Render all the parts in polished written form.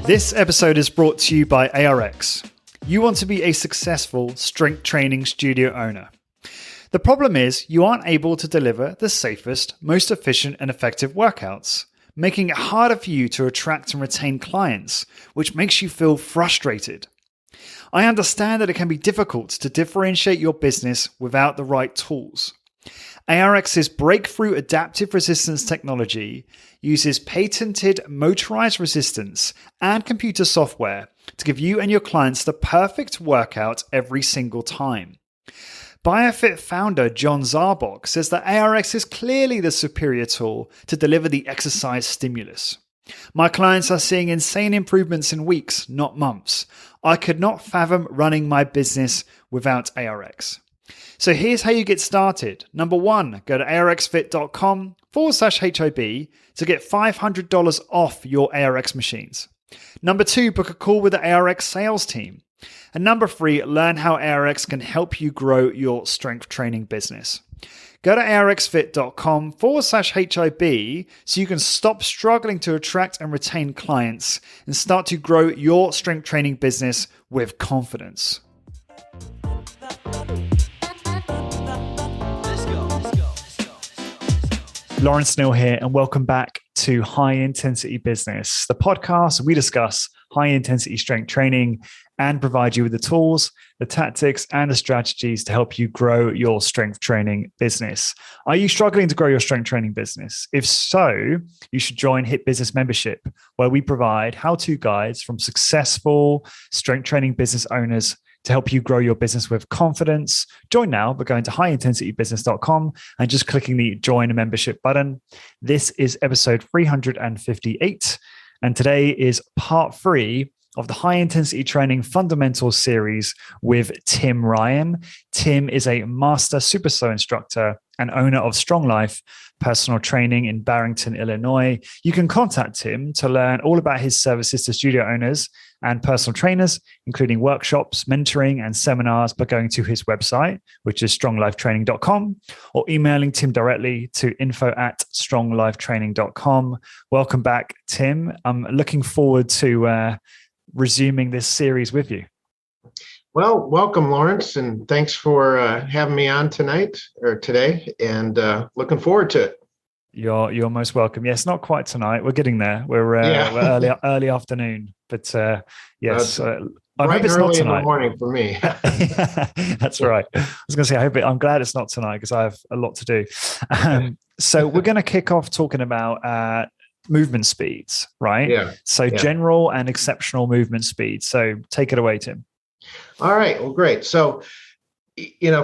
This episode is brought to you by ARX. You want to be a successful strength training studio owner. The problem is you aren't able to deliver the safest, most efficient and effective workouts, making it harder for you to attract and retain clients, which makes you feel frustrated. I understand that it can be difficult to differentiate your business without the right tools. ARX's breakthrough adaptive resistance technology uses patented motorized resistance and computer software to give you and your clients the perfect workout every single time. BioFit founder John Zarbok says that ARX is clearly the superior tool to deliver the exercise stimulus. My clients are seeing insane improvements in weeks, not months. I could not fathom running my business without ARX. So here's how you get started. Number one, go to arxfit.com/HOB to get $500 off your ARX machines. Number two, book a call with the ARX sales team. And number three, learn how ARX can help you grow your strength training business. Go to arxfit.com/HOB so you can stop struggling to attract and retain clients and start to grow your strength training business with confidence. Lawrence Neal here, and welcome back to High Intensity Business, the podcast where we discuss high intensity strength training and provide you with the tools, the tactics, and the strategies to help you grow your strength training business. Are you struggling to grow your strength training business? If so, you should join HIT Business Membership, where we provide how-to guides from successful strength training business owners to help you grow your business with confidence. Join now by going to highintensitybusiness.com and just clicking the join a membership button. This is episode 358. And today is part 3 of the High Intensity Training Fundamentals series with Tim Ryan. Tim is a master super slow instructor and owner of Strong Life Personal Training in Barrington, Illinois. You can contact him to learn all about his services to studio owners and personal trainers, including workshops, mentoring, and seminars by going to his website, which is stronglifetraining.com, or emailing Tim directly to info@stronglifetraining.com. Welcome back, Tim. I'm looking forward to resuming this series with you. Well, welcome, Lawrence, and thanks for having me on today, and looking forward to it. You're most welcome. Yes, not quite tonight. We're getting there. We're early afternoon, but yes. I hope it's not tonight. In the morning for me. That's right. I was going to say, I'm glad it's not tonight because I have a lot to do. So we're going to kick off talking about movement speeds, right? Yeah. So general and exceptional movement speeds. So take it away, Tim. All right. Well, great. So,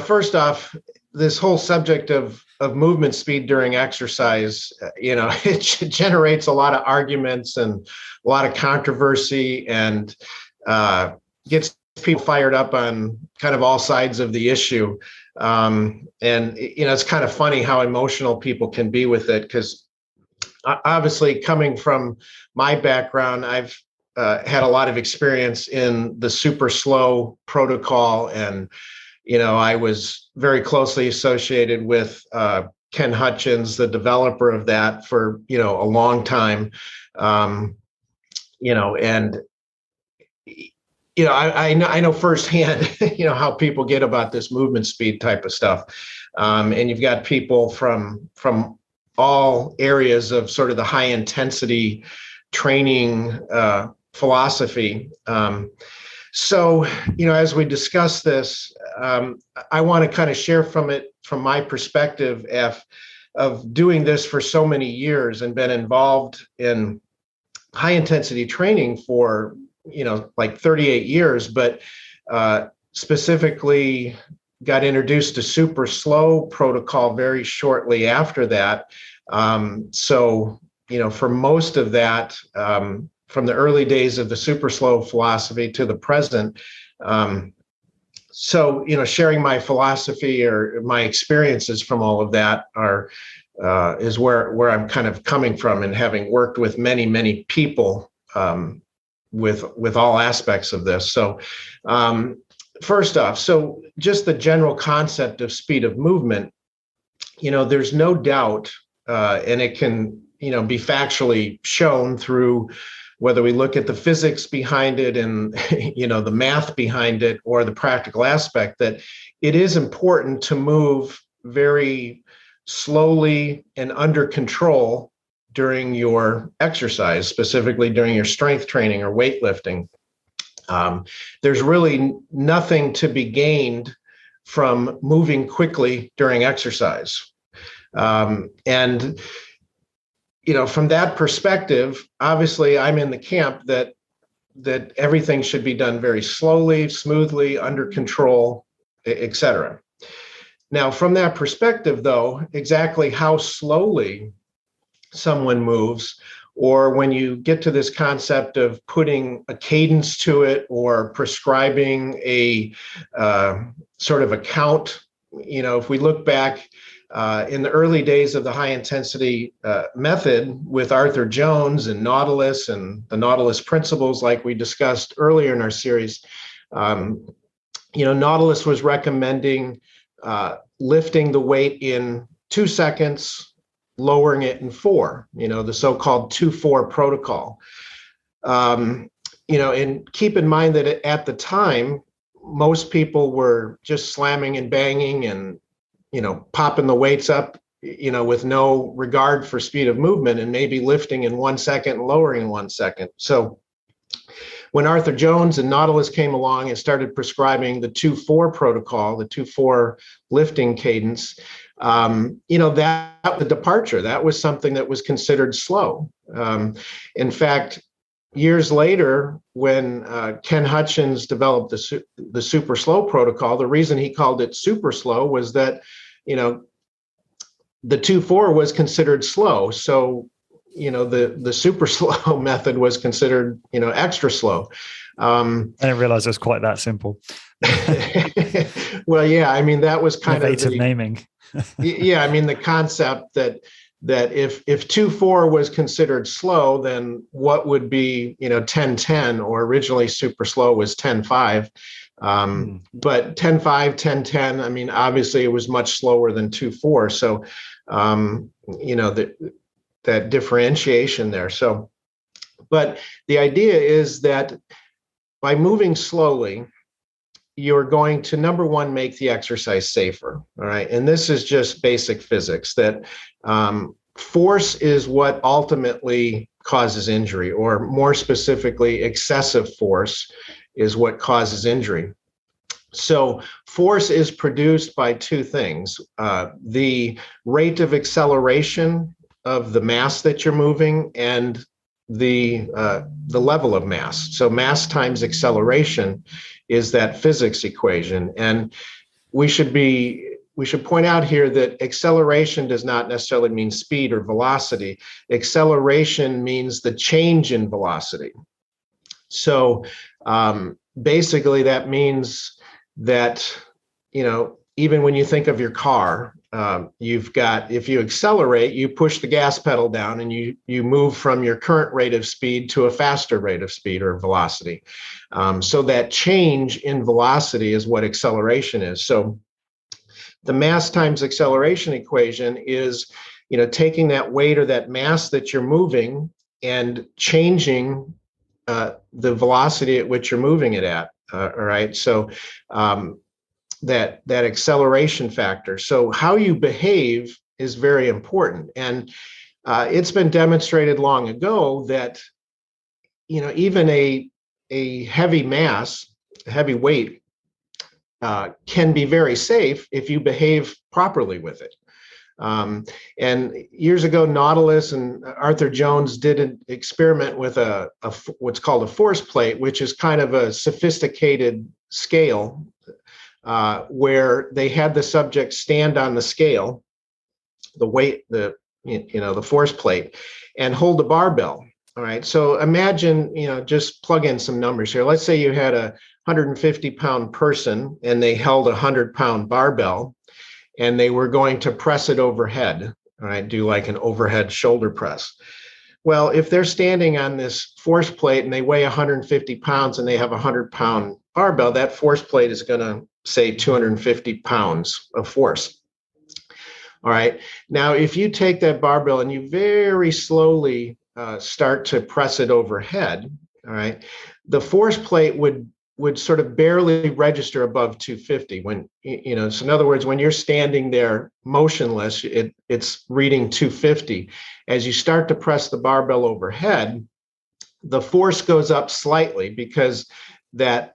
first off, this whole subject of movement speed during exercise, it generates a lot of arguments and a lot of controversy and gets people fired up on kind of all sides of the issue. And it's kind of funny how emotional people can be with it, because obviously coming from my background, I've had a lot of experience in the super slow protocol. And, I was very closely associated with Ken Hutchins, the developer of that, for, a long time. I know firsthand, how people get about this movement speed type of stuff. And you've got people from all areas of sort of the high intensity training philosophy. So, as we discuss this, I want to kind of share from my perspective of doing this for so many years and been involved in high intensity training for, like 38 years, but specifically got introduced to super slow protocol very shortly after that. So, for most of that, from the early days of the super slow philosophy to the present. So, sharing my philosophy or my experiences from all of that is where I'm kind of coming from, and having worked with many, many people with all aspects of this. So first off, so just the general concept of speed of movement, there's no doubt, and it can, be factually shown through whether we look at the physics behind it and the math behind it or the practical aspect, that it is important to move very slowly and under control during your exercise, specifically during your strength training or weightlifting. There's really nothing to be gained from moving quickly during exercise. And from that perspective, obviously I'm in the camp that everything should be done very slowly, smoothly, under control, et cetera. Now, from that perspective, though, exactly how slowly someone moves, or when you get to this concept of putting a cadence to it or prescribing a sort of a count, if we look back in the early days of the high intensity method with Arthur Jones and Nautilus and the Nautilus principles, like we discussed earlier in our series, Nautilus was recommending lifting the weight in 2 seconds, lowering it in 4, the so-called 2-4 protocol. And keep in mind that at the time, most people were just slamming and banging and, popping the weights up, with no regard for speed of movement, and maybe lifting in 1 second and lowering in 1 second. So when Arthur Jones and Nautilus came along and started prescribing the 2-4 protocol, the 2-4 lifting cadence, that the departure, that was something that was considered slow. In fact, years later, when Ken Hutchins developed the super slow protocol, the reason he called it super slow was that, the 2-4 was considered slow. So, the super slow method was considered, extra slow. I didn't realize it was quite that simple. Well, yeah, I mean, that was kind innovative naming. Yeah, I mean, the concept that if 2-4 was considered slow, then what would be 10-10, or originally super slow was 10-5. But 10-5, 10-10, I mean, obviously it was much slower than 2-4. So that differentiation there. So, but the idea is that by moving slowly, you're going to, number one, make the exercise safer. All right. And this is just basic physics, that force is what ultimately causes injury, or more specifically, excessive force is what causes injury. So force is produced by two things: the rate of acceleration of the mass that you're moving, and the level of mass. So mass times acceleration is that physics equation. And we should point out here that acceleration does not necessarily mean speed or velocity. Acceleration means the change in velocity. So basically that means that, even when you think of your car, if you accelerate, you push the gas pedal down and you move from your current rate of speed to a faster rate of speed or velocity. So that change in velocity is what acceleration is. So the mass times acceleration equation is, taking that weight or that mass that you're moving and changing the velocity at which you're moving it at. All right. So that acceleration factor. So how you behave is very important. And it's been demonstrated long ago that, even a heavy mass, heavy weight, can be very safe if you behave properly with it. And years ago, Nautilus and Arthur Jones did an experiment with what's called a force plate, which is kind of a sophisticated scale, where they had the subject stand on the scale, the weight, the force plate, and hold a barbell. All right. So imagine, just plug in some numbers here. Let's say you had a 150-pound person and they held a 100-pound barbell, and they were going to press it overhead. All right. Do like an overhead shoulder press. Well, if they're standing on this force plate and they weigh 150 pounds and they have a 100-pound barbell, that force plate is going to say 250 pounds of force. All right. Now, if you take that barbell and you very slowly start to press it overhead, all right, the force plate would sort of barely register above 250 when, so in other words, when you're standing there motionless, it's reading 250. As you start to press the barbell overhead, the force goes up slightly because that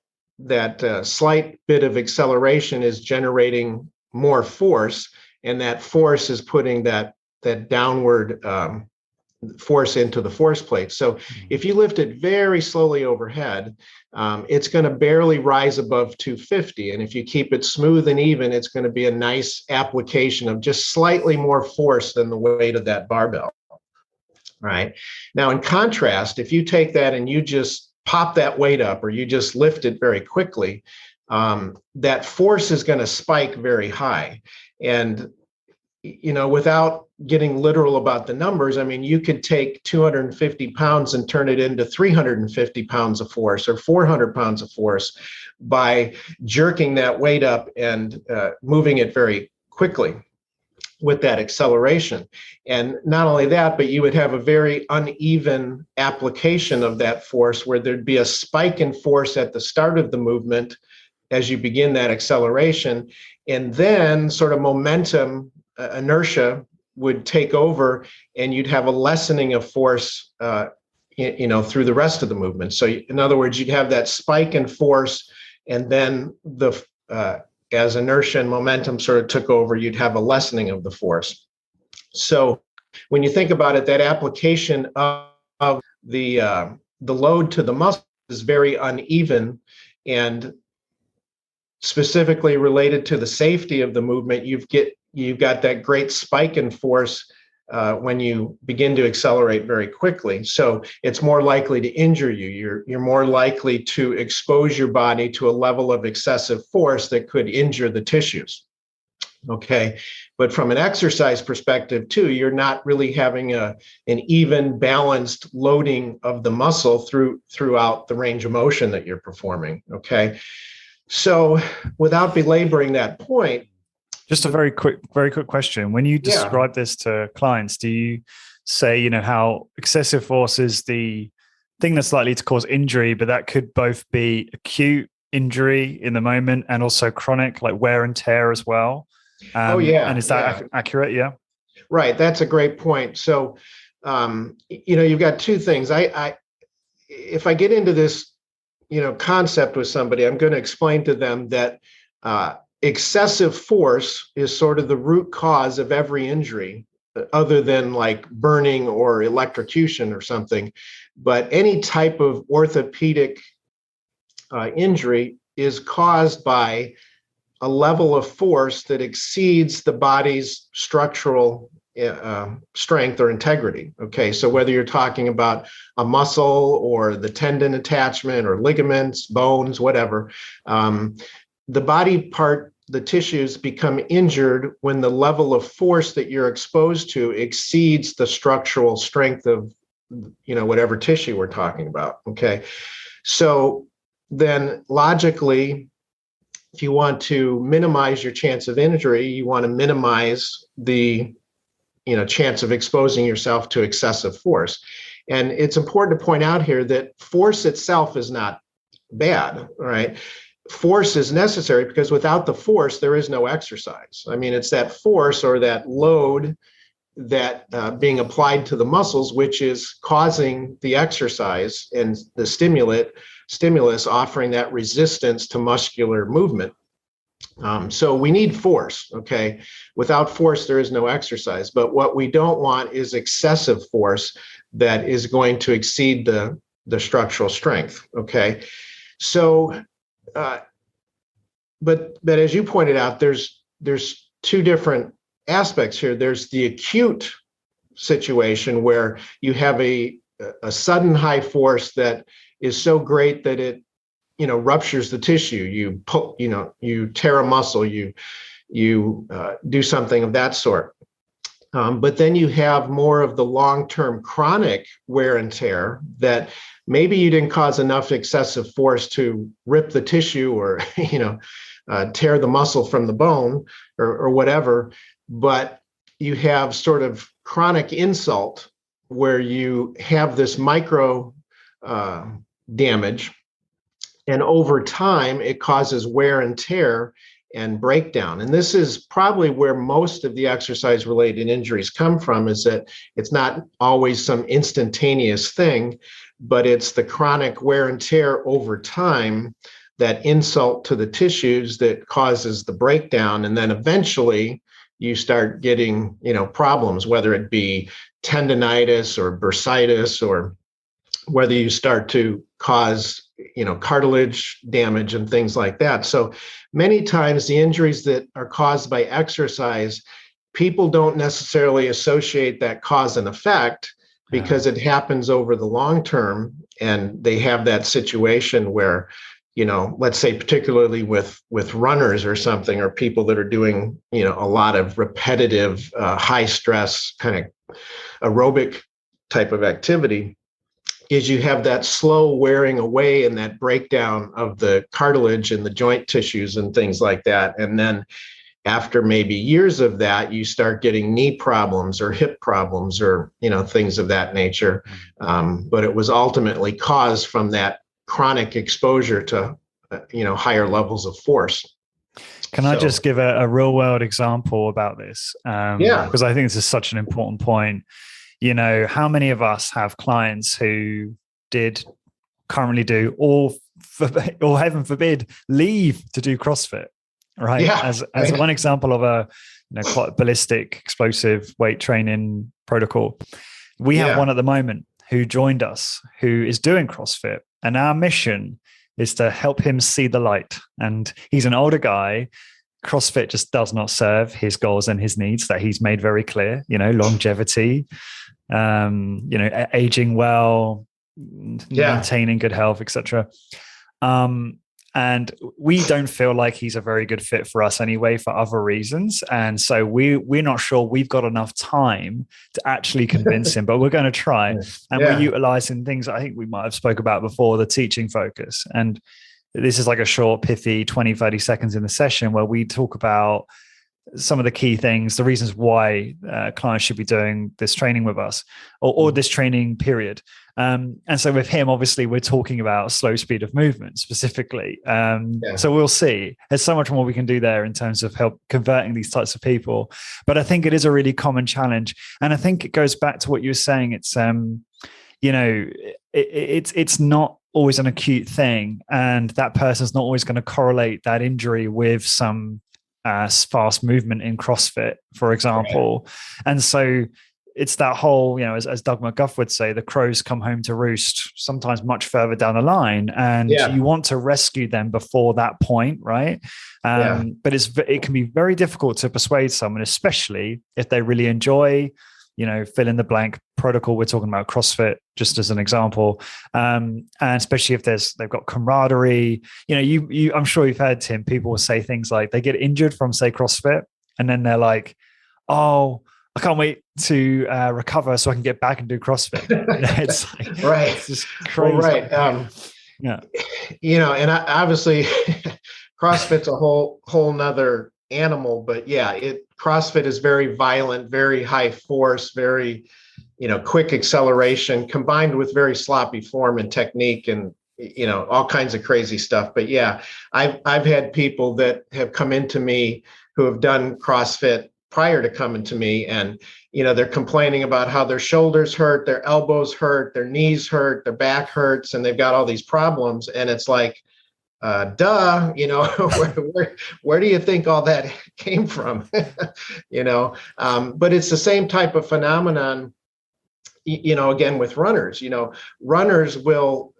slight bit of acceleration is generating more force, and that force is putting that downward force into the force plate. So if you lift it very slowly overhead, it's going to barely rise above 250. And if you keep it smooth and even, it's going to be a nice application of just slightly more force than the weight of that barbell. Right. Now, in contrast, if you take that and you just pop that weight up, or you just lift it very quickly, that force is going to spike very high. And without getting literal about the numbers, I mean, you could take 250 pounds and turn it into 350 pounds of force or 400 pounds of force by jerking that weight up and moving it very quickly with that acceleration. And not only that, but you would have a very uneven application of that force, where there'd be a spike in force at the start of the movement as you begin that acceleration, and then sort of momentum, inertia would take over, and you'd have a lessening of force through the rest of the movement. So in other words, you'd have that spike in force, and then as inertia and momentum sort of took over, you'd have a lessening of the force. So when you think about it, that application of the load to the muscle is very uneven, and specifically related to the safety of the movement, you've got that great spike in force when you begin to accelerate very quickly. So it's more likely to injure you. You're more likely to expose your body to a level of excessive force that could injure the tissues. Okay. But from an exercise perspective too, you're not really having an even balanced loading of the muscle throughout the range of motion that you're performing. Okay. So without belaboring that point, just a very quick question. When you describe this to clients, do you say, how excessive force is the thing that's likely to cause injury, but that could both be acute injury in the moment and also chronic, like wear and tear as well? And is that accurate? Yeah. Right. That's a great point. So, you've got two things. If I get into this, concept with somebody, I'm going to explain to them that excessive force is sort of the root cause of every injury, other than like burning or electrocution or something. But any type of orthopedic injury is caused by a level of force that exceeds the body's structural strength or integrity. Okay, so whether you're talking about a muscle or the tendon attachment or ligaments, bones, whatever, the body part, the tissues become injured when the level of force that you're exposed to exceeds the structural strength of, whatever tissue we're talking about. Okay, so then logically, if you want to minimize your chance of injury, you want to minimize the chance of exposing yourself to excessive force. And it's important to point out here that force itself is not bad, right? Force is necessary because without the force, there is no exercise. I mean, it's that force or that load that being applied to the muscles, which is causing the exercise, and the stimulus offering that resistance to muscular movement. So we need force, okay? Without force, there is no exercise. But what we don't want is excessive force that is going to exceed the structural strength, okay? So, but as you pointed out, there's two different aspects here. There's the acute situation where you have a sudden high force that is so great that it ruptures the tissue. You pull, you tear a muscle, you do something of that sort. But then you have more of the long-term chronic wear and tear that maybe you didn't cause enough excessive force to rip the tissue or, tear the muscle from the bone or whatever, but you have sort of chronic insult where you have this micro damage, and over time it causes wear and tear and breakdown. And this is probably where most of the exercise related injuries come from, is that it's not always some instantaneous thing, but it's the chronic wear and tear over time, that insult to the tissues that causes the breakdown. And then eventually you start getting, problems, whether it be tendonitis or bursitis, or whether you start to cause, cartilage damage and things like that. So many times the injuries that are caused by exercise, people don't necessarily associate that cause and effect, because it happens over the long term. And they have that situation where, let's say particularly with runners or something, or people that are doing, a lot of repetitive, high stress kind of aerobic type of activity, is you have that slow wearing away and that breakdown of the cartilage and the joint tissues and things like that. And then after maybe years of that, you start getting knee problems or hip problems, or, things of that nature. But it was ultimately caused from that chronic exposure to, higher levels of force. Can I just give a real world example about this? Because I think this is such an important point. How many of us have clients who currently do, or heaven forbid, leave to do CrossFit, right? Yeah, as one example of a quite ballistic, explosive weight training protocol. We have one at the moment who joined us, who is doing CrossFit, and our mission is to help him see the light. And he's an older guy. CrossFit just does not serve his goals and his needs that he's made very clear, longevity, aging well, maintaining good health, etc. And we don't feel like he's a very good fit for us anyway, for other reasons. And so we're not sure we've got enough time to actually convince him, but we're going to try. And we're utilizing things I think we might have spoke about before, the teaching focus. And this is like a short, pithy 20, 30 seconds in the session where we talk about some of the key things, the reasons why clients should be doing this training with us, or this training period. And so with him, obviously, we're talking about slow speed of movement specifically. So we'll see. There's so much more we can do there in terms of help converting these types of people. But I think it is a really common challenge. And I think it goes back to what you were saying. It's, it's not always an acute thing. And that person's not always going to correlate that injury with some fast movement in CrossFit, for example. And so it's that whole, as Doug McGuff would say, the crows come home to roost sometimes much further down the line, and you want to rescue them before that point, right? But it can be very difficult to persuade someone, especially if they really enjoy, fill in the blank protocol. We're talking about CrossFit just as an example, and especially if they've got camaraderie. I'm sure you've heard, Tim, people will say things like they get injured from, say, CrossFit, and then they're like, "Oh, I can't wait to recover so I can get back and do CrossFit." It's like, right. It's just crazy. Well, and obviously CrossFit's a whole nother animal, but CrossFit is very violent, very high force, very, quick acceleration combined with very sloppy form and technique, and, all kinds of crazy stuff. But I've had people that have come into me who have done CrossFit prior to coming to me, and they're complaining about how their shoulders hurt, their elbows hurt, their knees hurt, their back hurts, and they've got all these problems. And it's like, duh, where do you think all that came from? But it's the same type of phenomenon, again, with runners. Runners will,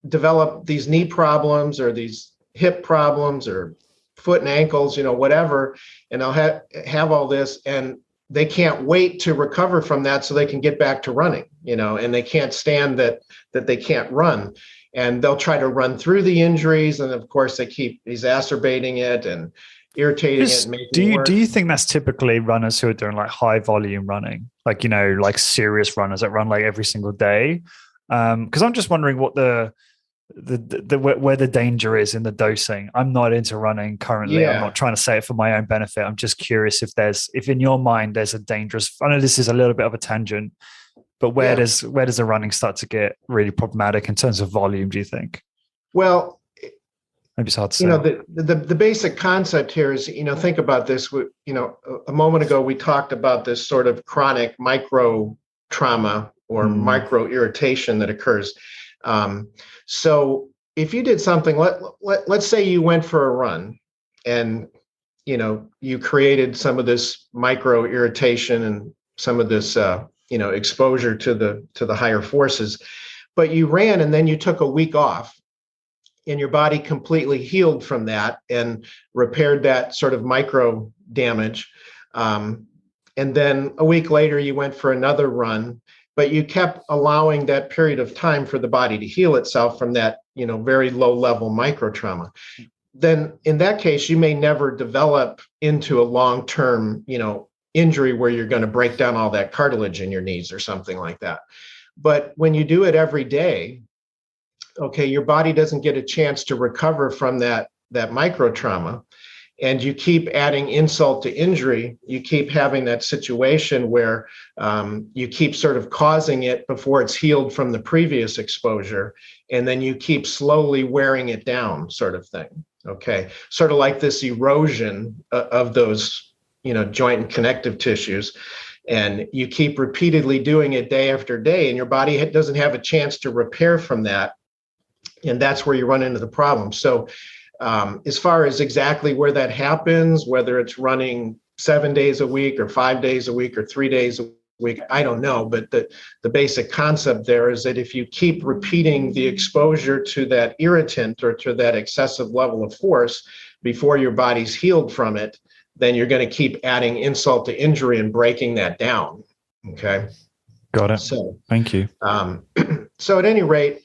develop these knee problems or these hip problems or foot and ankles, whatever, and they'll have all this, and they can't wait to recover from that so they can get back to running, and they can't stand that they can't run, and they'll try to run through the injuries, and of course they keep exacerbating it and irritating it and making it worse. Do you think that's typically runners who are doing like high volume running, like like serious runners that run like every single day? Because I'm just wondering what the where the danger is in the dosing. I'm not into running currently. I'm Yeah. not trying to say it for my own benefit. I'm just curious if in your mind there's a dangerous. I know this is a little bit of a tangent, but where Yeah. does the running start to get really problematic in terms of volume? Do you think? Well, Maybe it's hard to you say. know, the basic concept here is, think about this. A moment ago we talked about this sort of chronic micro trauma or micro irritation that occurs. So if you did something, let's say you went for a run and you created some of this micro irritation and some of this exposure to the higher forces, but you ran and then you took a week off and your body completely healed from that and repaired that sort of micro damage. And then a week later, you went for another run, but you kept allowing that period of time for the body to heal itself from that, very low level micro trauma. Then in that case, you may never develop into a long-term, injury where you're going to break down all that cartilage in your knees or something like that. But when you do it every day, okay, your body doesn't get a chance to recover from that micro trauma, and you keep adding insult to injury. You keep having that situation where you keep sort of causing it before it's healed from the previous exposure, and then you keep slowly wearing it down, sort of thing. Okay, sort of like this erosion of those, joint and connective tissues. And you keep repeatedly doing it day after day, and your body doesn't have a chance to repair from that. And that's where you run into the problem. So as far as exactly where that happens, whether it's running 7 days a week or 5 days a week or 3 days a week, I don't know. But the basic concept there is that if you keep repeating the exposure to that irritant or to that excessive level of force before your body's healed from it, then you're going to keep adding insult to injury and breaking that down. Okay. Got it. So thank you. So at any rate,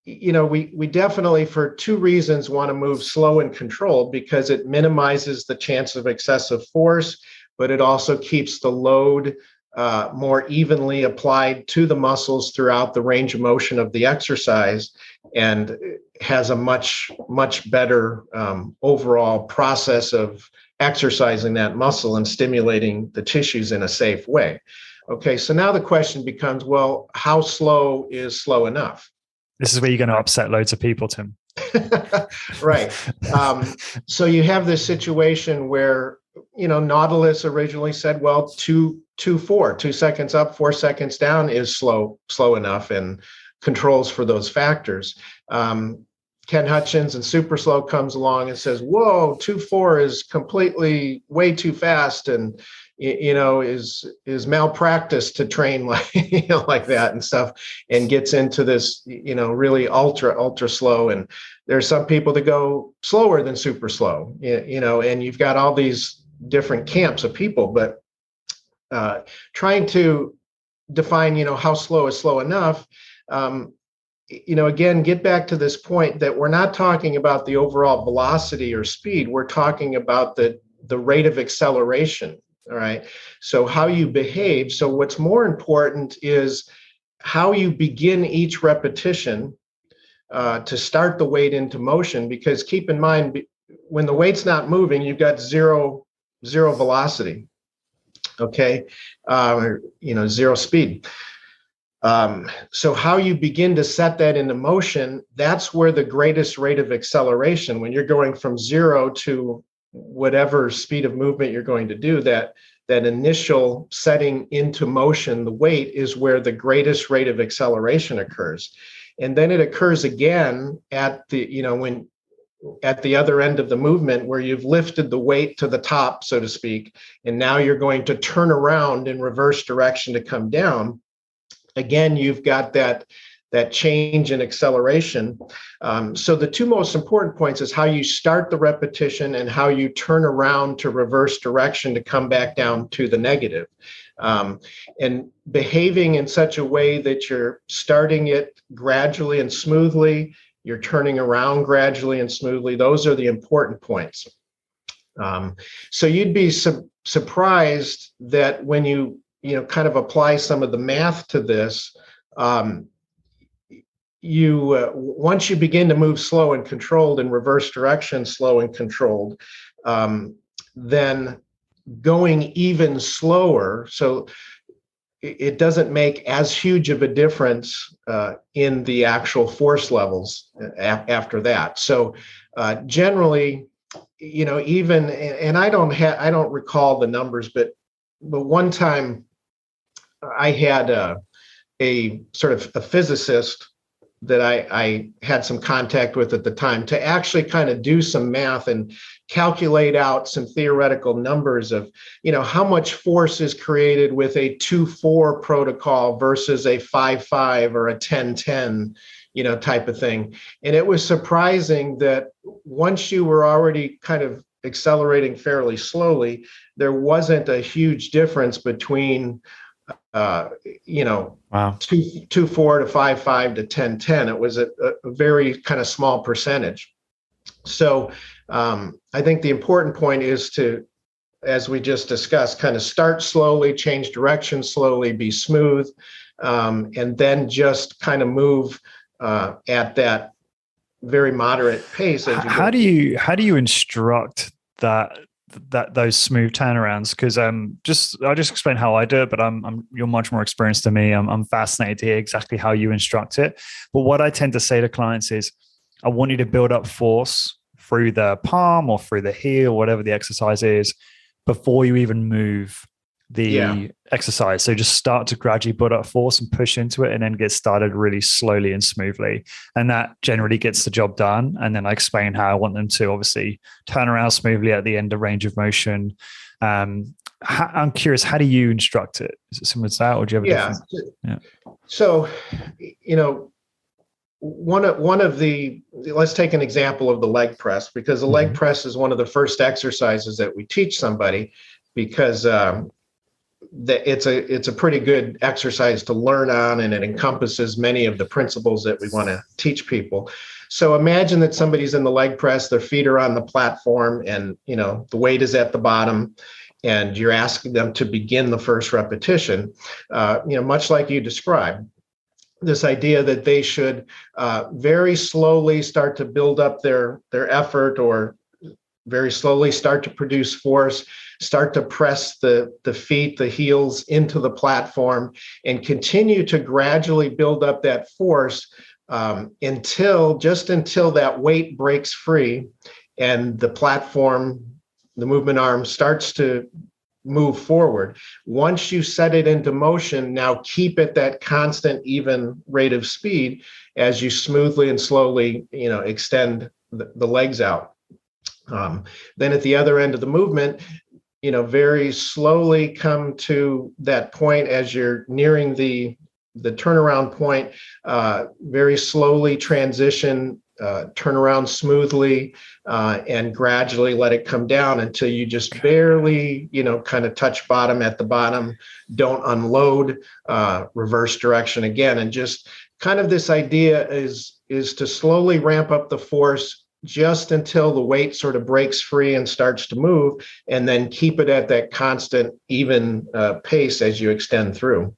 we definitely, for two reasons, want to move slow and controlled, because it minimizes the chance of excessive force, but it also keeps the load more evenly applied to the muscles throughout the range of motion of the exercise, and has a much, much better overall process of exercising that muscle and stimulating the tissues in a safe way. Okay, so now the question becomes, well, how slow is slow enough? This is where you're going to upset loads of people, Tim. Right. So you have this situation where, Nautilus originally said, well, 2 seconds up, 4 seconds down is slow enough, and controls for those factors. Ken Hutchins and Super Slow comes along and says, whoa, 2-4 is completely way too fast, and is malpractice to train like like that and stuff, and gets into this really ultra slow. And there's some people that go slower than super slow, and you've got all these different camps of people. But trying to define how slow is slow enough, again, get back to this point that we're not talking about the overall velocity or speed. We're talking about the rate of acceleration. All right. So how you behave. So what's more important is how you begin each repetition to start the weight into motion, because keep in mind, when the weight's not moving, you've got zero velocity. Okay. Zero speed. So how you begin to set that into motion, that's where the greatest rate of acceleration, when you're going from 0 to whatever speed of movement you're going to do, that initial setting into motion, the weight, is where the greatest rate of acceleration occurs. And then it occurs again at the other end of the movement, where you've lifted the weight to the top, so to speak, and now you're going to turn around in reverse direction to come down. Again, you've got that change in acceleration. So the two most important points is how you start the repetition and how you turn around to reverse direction to come back down to the negative. And behaving in such a way that you're starting it gradually and smoothly, you're turning around gradually and smoothly. Those are the important points. So you'd be surprised that when you kind of apply some of the math to this, once you begin to move slow and controlled in reverse direction, slow and controlled, then going even slower. So it doesn't make as huge of a difference in the actual force levels after that. So generally, even, and I don't recall the numbers, but one time I had a sort of a physicist that I had some contact with at the time to actually kind of do some math and calculate out some theoretical numbers of, how much force is created with a 2-4 protocol versus a 5-5 or a 10-10, type of thing. And it was surprising that once you were already kind of accelerating fairly slowly, there wasn't a huge difference between wow. 2-4 to 5-5 to 10-10. It was a very kind of small percentage. So I think the important point is to, as we just discussed, kind of start slowly, change direction slowly, be smooth, and then just kind of move at that very moderate pace. As you how do you instruct those smooth turnarounds? Because I'll just explain how I do it, but you're much more experienced than me. I'm fascinated to hear exactly how you instruct it. But what I tend to say to clients is, I want you to build up force through the palm or through the heel, whatever the exercise is, before you even move the exercise. So just start to gradually build up force and push into it, and then get started really slowly and smoothly. And that generally gets the job done. And then I explain how I want them to obviously turn around smoothly at the end of range of motion. I'm curious, how do you instruct it? Is it similar to that, or do you have a different? Yeah. So, one of the, let's take an example of the leg press, because the leg press is one of the first exercises that we teach somebody, because it's a pretty good exercise to learn on, and it encompasses many of the principles that we want to teach people. So imagine that somebody's in the leg press, their feet are on the platform, and the weight is at the bottom, and you're asking them to begin the first repetition. Much like you described, this idea that they should very slowly start to build up their effort, or very slowly start to produce force, start to press the feet, the heels into the platform, and continue to gradually build up that force until that weight breaks free and the platform, the movement arm, starts to move forward. Once you set it into motion, now keep it that constant, even rate of speed as you smoothly and slowly, extend the legs out. Then at the other end of the movement, very slowly come to that point as you're nearing the turnaround point, very slowly transition, turn around smoothly, and gradually let it come down until you just barely, kind of touch bottom at the bottom. Don't unload, reverse direction again. And just kind of this idea is to slowly ramp up the force just until the weight sort of breaks free and starts to move, and then keep it at that constant, even pace as you extend through.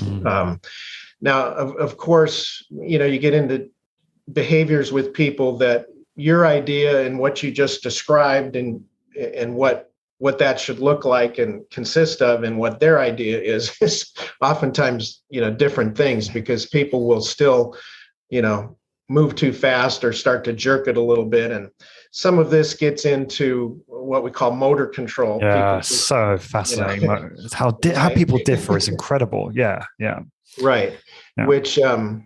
Now, of course, you get into behaviors with people that your idea and what you just described, and what that should look like and consist of, and what their idea is oftentimes, different things, because people will still, move too fast or start to jerk it a little bit. And some of this gets into what we call motor control. Yeah, so fascinating. How people differ is incredible. Yeah. Right. Yeah. Which, and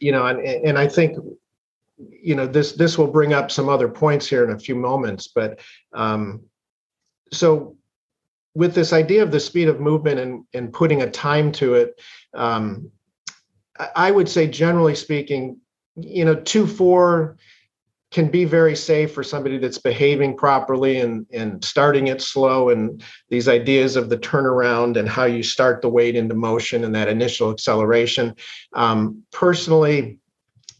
I think, this will bring up some other points here in a few moments. But so with this idea of the speed of movement and putting a time to it, I would say, generally speaking, 2-4 can be very safe for somebody that's behaving properly and starting it slow, and these ideas of the turnaround and how you start the weight into motion and that initial acceleration. Personally,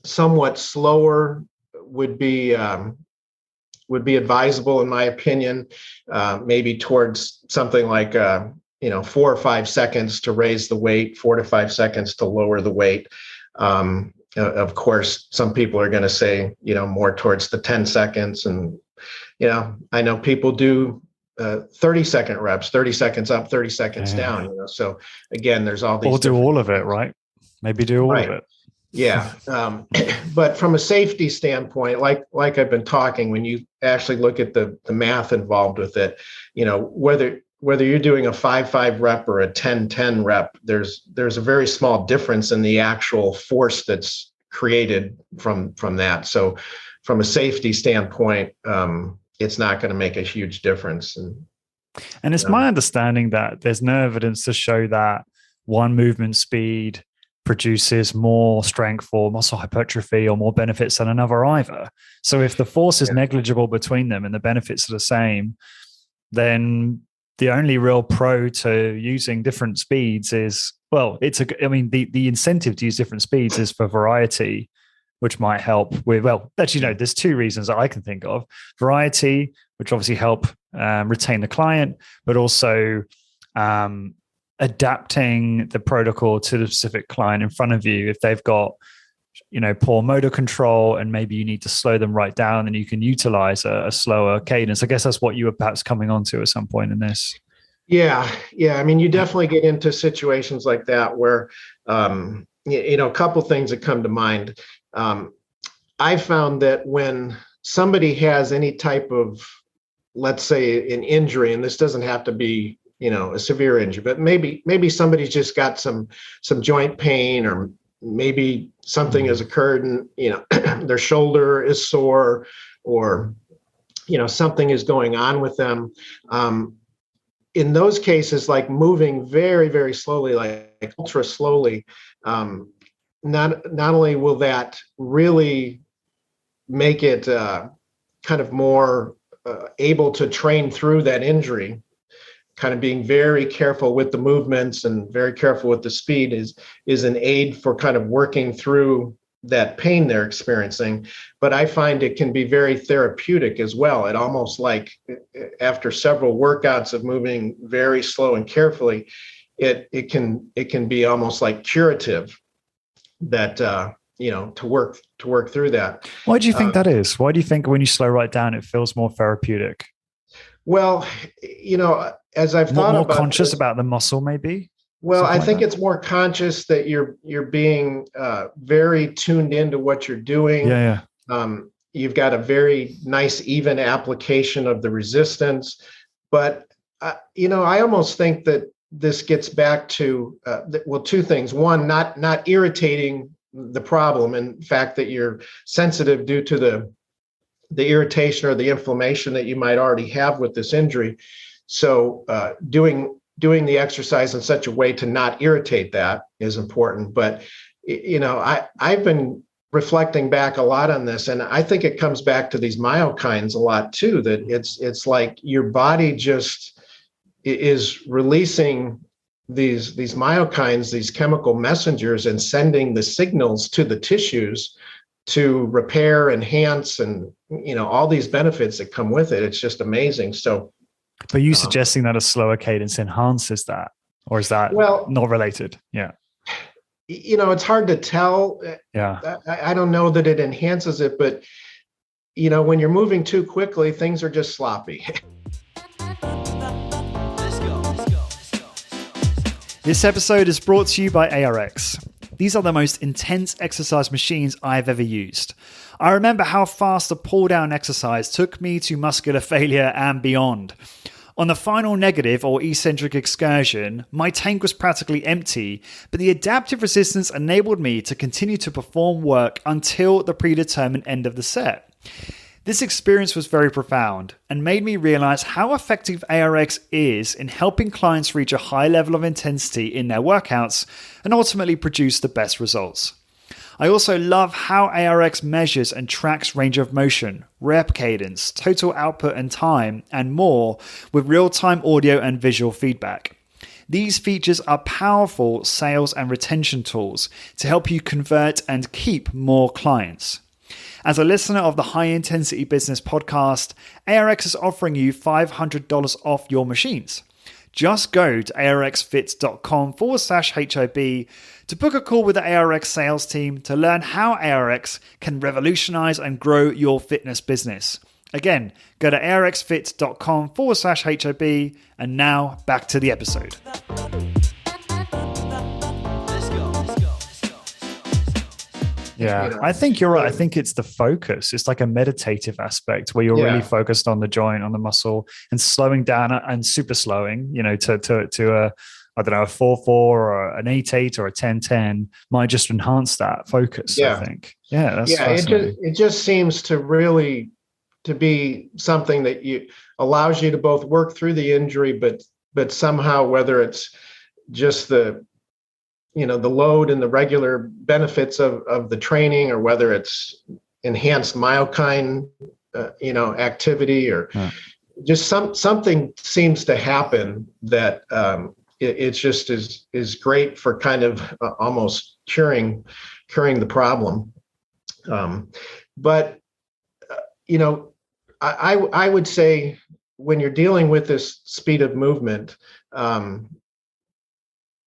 somewhat slower would be advisable, in my opinion, maybe towards something like 4 or 5 seconds to raise the weight, 4 to 5 seconds to lower the weight. Of course, some people are going to say, more towards the 10 seconds. And, I know people do 30-second reps, 30 seconds up, 30 seconds down. So again, there's all these. Or do all of it, right? Maybe do all of it. Yeah. But from a safety standpoint, like I've been talking, when you actually look at the math involved with it, whether you're doing a 5-5 rep or a 10-10 rep, there's a very small difference in the actual force that's created from that. So from a safety standpoint, it's not going to make a huge difference. And it's my understanding that there's no evidence to show that one movement speed produces more strength or muscle hypertrophy or more benefits than another either. So if the force is negligible between them and the benefits are the same, then the only real pro to using different speeds is, the incentive to use different speeds is for variety, which might help with, there's two reasons that I can think of. Variety, which obviously help retain the client, but also adapting the protocol to the specific client in front of you. If they've got, poor motor control and maybe you need to slow them right down, then you can utilize a slower cadence. I guess that's what you were perhaps coming on to at some point in this. Yeah. I mean, you definitely get into situations like that where, a couple things that come to mind. I found that when somebody has any type of, let's say, an injury, and this doesn't have to be, a severe injury, but maybe somebody's just got some joint pain, or maybe something has occurred and, their shoulder is sore, or, something is going on with them. In those cases, like moving very, very slowly, like ultra slowly, not only will that really make it kind of more able to train through that injury, kind of being very careful with the movements and very careful with the speed is an aid for kind of working through that pain they're experiencing. But I find it can be very therapeutic as well. It almost like after several workouts of moving very slow and carefully, it can be almost like curative that to work through that. Why do you think that is? Why do you think when you slow right down, it feels more therapeutic? Well, as I've thought more about conscious this, about the muscle, maybe. Well, I think it's more conscious that you're being very tuned into what you're doing. Yeah. You've got a very nice, even application of the resistance. But I almost think that this gets back to two things. One, not irritating the problem, in fact, that you're sensitive due to the irritation or the inflammation that you might already have with this injury. So doing the exercise in such a way to not irritate that is important. But I've been reflecting back a lot on this, and I think it comes back to these myokines a lot too. That it's like your body just is releasing these myokines, these chemical messengers, and sending the signals to the tissues to repair, enhance, and all these benefits that come with it. It's just amazing. So, are you suggesting that a slower cadence enhances that, or is that not related? Yeah, it's hard to tell. Yeah, I don't know that it enhances it, but when you're moving too quickly, things are just sloppy. This episode is brought to you by ARX. These are the most intense exercise machines I've ever used. I remember how fast a pull-down exercise took me to muscular failure and beyond. On the final negative or eccentric excursion, my tank was practically empty, but the adaptive resistance enabled me to continue to perform work until the predetermined end of the set. This experience was very profound and made me realize how effective ARX is in helping clients reach a high level of intensity in their workouts and ultimately produce the best results. I also love how ARX measures and tracks range of motion, rep cadence, total output and time, and more with real-time audio and visual feedback. These features are powerful sales and retention tools to help you convert and keep more clients. As a listener of the High Intensity Business podcast, ARX is offering you $500 off your machines. Just go to arxfit.com/HIB to book a call with the ARX sales team to learn how ARX can revolutionize and grow your fitness business. Again, go to arxfit.com/HIB. And now back to the episode. Yeah, I think you're right. I think it's the focus. It's like a meditative aspect where you're really focused on the joint, on the muscle, and slowing down and super slowing, to a, I don't know, a 4-4 or an 8-8 or a 10-10 might just enhance that focus, I think. Yeah, that's fascinating. It just seems to really to be something that allows you to both work through the injury, but somehow, whether it's just the load and the regular benefits of the training, or whether it's enhanced myokine, activity, or just something seems to happen that it's just is great for kind of almost curing the problem. But I would say when you're dealing with this speed of movement,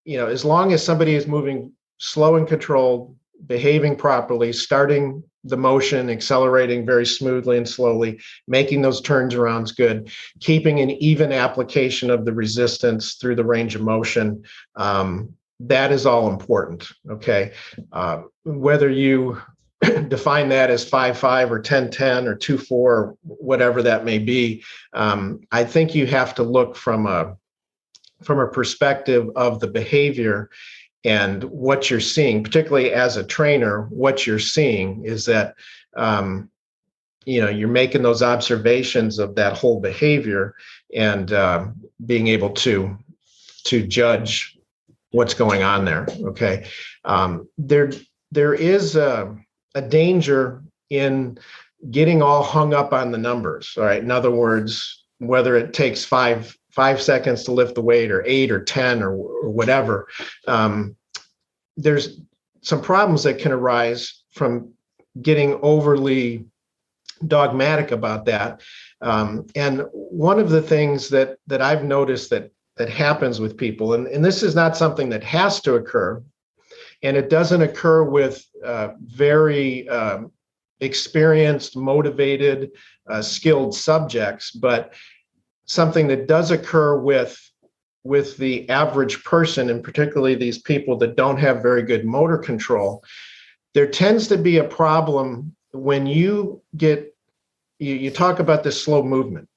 as long as somebody is moving slow and controlled, behaving properly, starting the motion, accelerating very smoothly and slowly, making those turns around good, keeping an even application of the resistance through the range of motion, that is all important. Okay. Whether you define that as 5-5 or 10-10 or 2-4, or whatever that may be, I think you have to look from a perspective of the behavior and what you're seeing, particularly as a trainer. What you're seeing is that, you're making those observations of that whole behavior and being able to judge what's going on there. Okay. There is a danger in getting all hung up on the numbers. All right. In other words, whether it takes 5 seconds to lift the weight, or 8 or 10 or whatever, there's some problems that can arise from getting overly dogmatic about that. And one of the things that I've noticed that happens with people, and this is not something that has to occur, and it doesn't occur with very experienced, motivated, skilled subjects, but something that does occur with the average person, and particularly these people that don't have very good motor control. There tends to be a problem when you talk about this slow movement,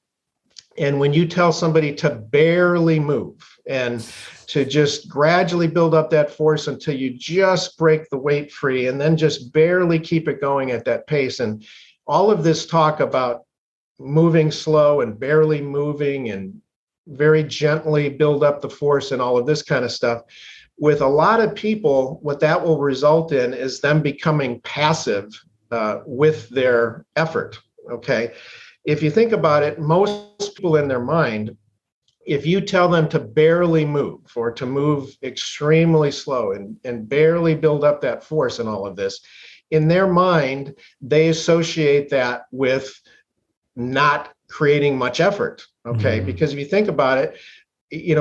and when you tell somebody to barely move and to just gradually build up that force until you just break the weight free, and then just barely keep it going at that pace. And all of this talk about moving slow and barely moving and very gently build up the force and all of this kind of stuff, with a lot of people, what that will result in is them becoming passive with their effort. Okay. If you think about it, most people in their mind, if you tell them to barely move, or to move extremely slow and barely build up that force and all of this, in their mind, they associate that with not creating much effort. Okay. Because if you think about it,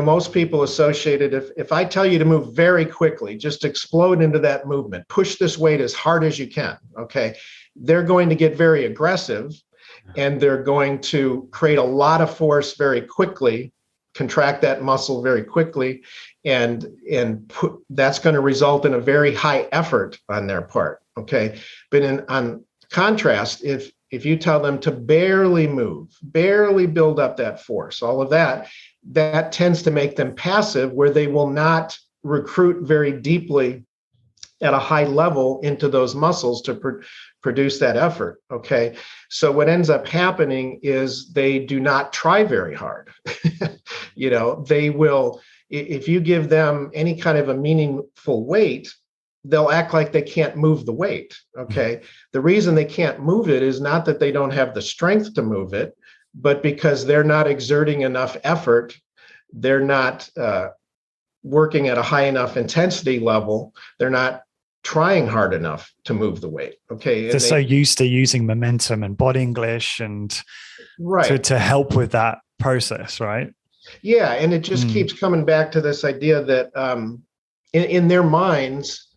most people associate it, if I tell you to move very quickly, just explode into that movement, push this weight as hard as you can. Okay. They're going to get very aggressive, and they're going to create a lot of force very quickly, contract that muscle very quickly, and that's going to result in a very high effort on their part. Okay. But on contrast, if you tell them to barely move, barely build up that force, all of that tends to make them passive, where they will not recruit very deeply at a high level into those muscles to produce that effort. Okay. So what ends up happening is they do not try very hard. They will, if you give them any kind of a meaningful weight, they'll act like they can't move the weight. Okay. The reason they can't move it is not that they don't have the strength to move it, but because they're not exerting enough effort. They're not working at a high enough intensity level. They're not trying hard enough to move the weight. Okay. They're so used to using momentum and body English and to help with that process, right? Yeah, and it just keeps coming back to this idea that in their minds,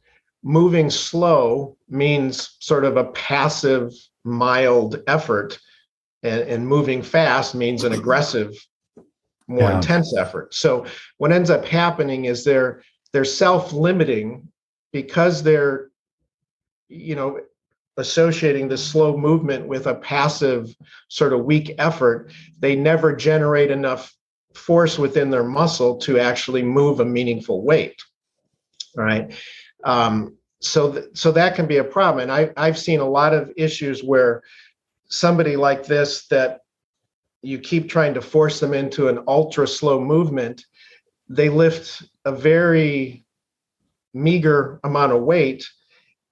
moving slow means sort of a passive, mild effort, and moving fast means an aggressive, more intense effort. So what ends up happening is they're self-limiting because they're, associating the slow movement with a passive sort of weak effort. They never generate enough force within their muscle to actually move a meaningful weight. Right. So that can be a problem. And I've seen a lot of issues where somebody like this, that you keep trying to force them into an ultra slow movement, they lift a very meager amount of weight,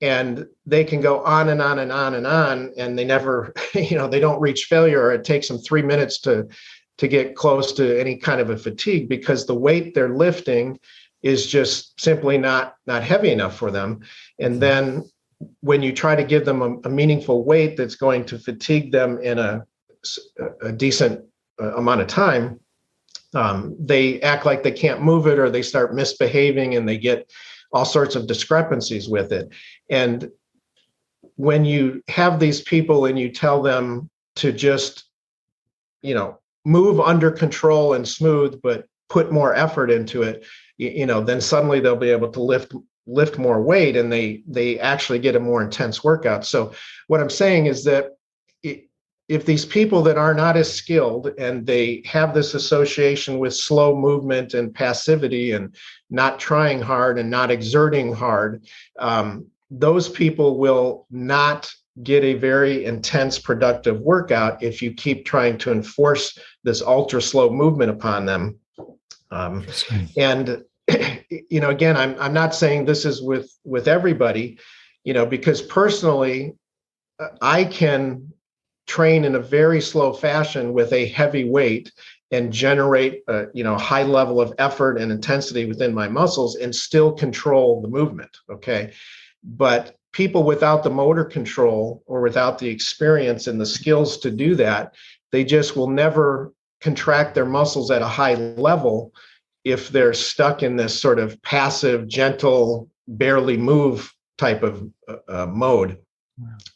and they can go on and on and on and on, and they never, they don't reach failure, or it takes them 3 minutes to get close to any kind of a fatigue, because the weight they're lifting is just simply not heavy enough for them. And then when you try to give them a meaningful weight that's going to fatigue them in a decent amount of time, they act like they can't move it, or they start misbehaving, and they get all sorts of discrepancies with it. And when you have these people and you tell them to just, move under control and smooth, but put more effort into it, then suddenly they'll be able to lift more weight, and they actually get a more intense workout. So what I'm saying is that if these people that are not as skilled, and they have this association with slow movement and passivity and not trying hard and not exerting hard, those people will not get a very intense, productive workout if you keep trying to enforce this ultra slow movement upon them. And again, I'm not saying this is with everybody, because personally, I can train in a very slow fashion with a heavy weight and generate a high level of effort and intensity within my muscles and still control the movement. Okay. But people without the motor control, or without the experience and the skills to do that, they just will never contract their muscles at a high level if they're stuck in this sort of passive, gentle, barely move type of mode.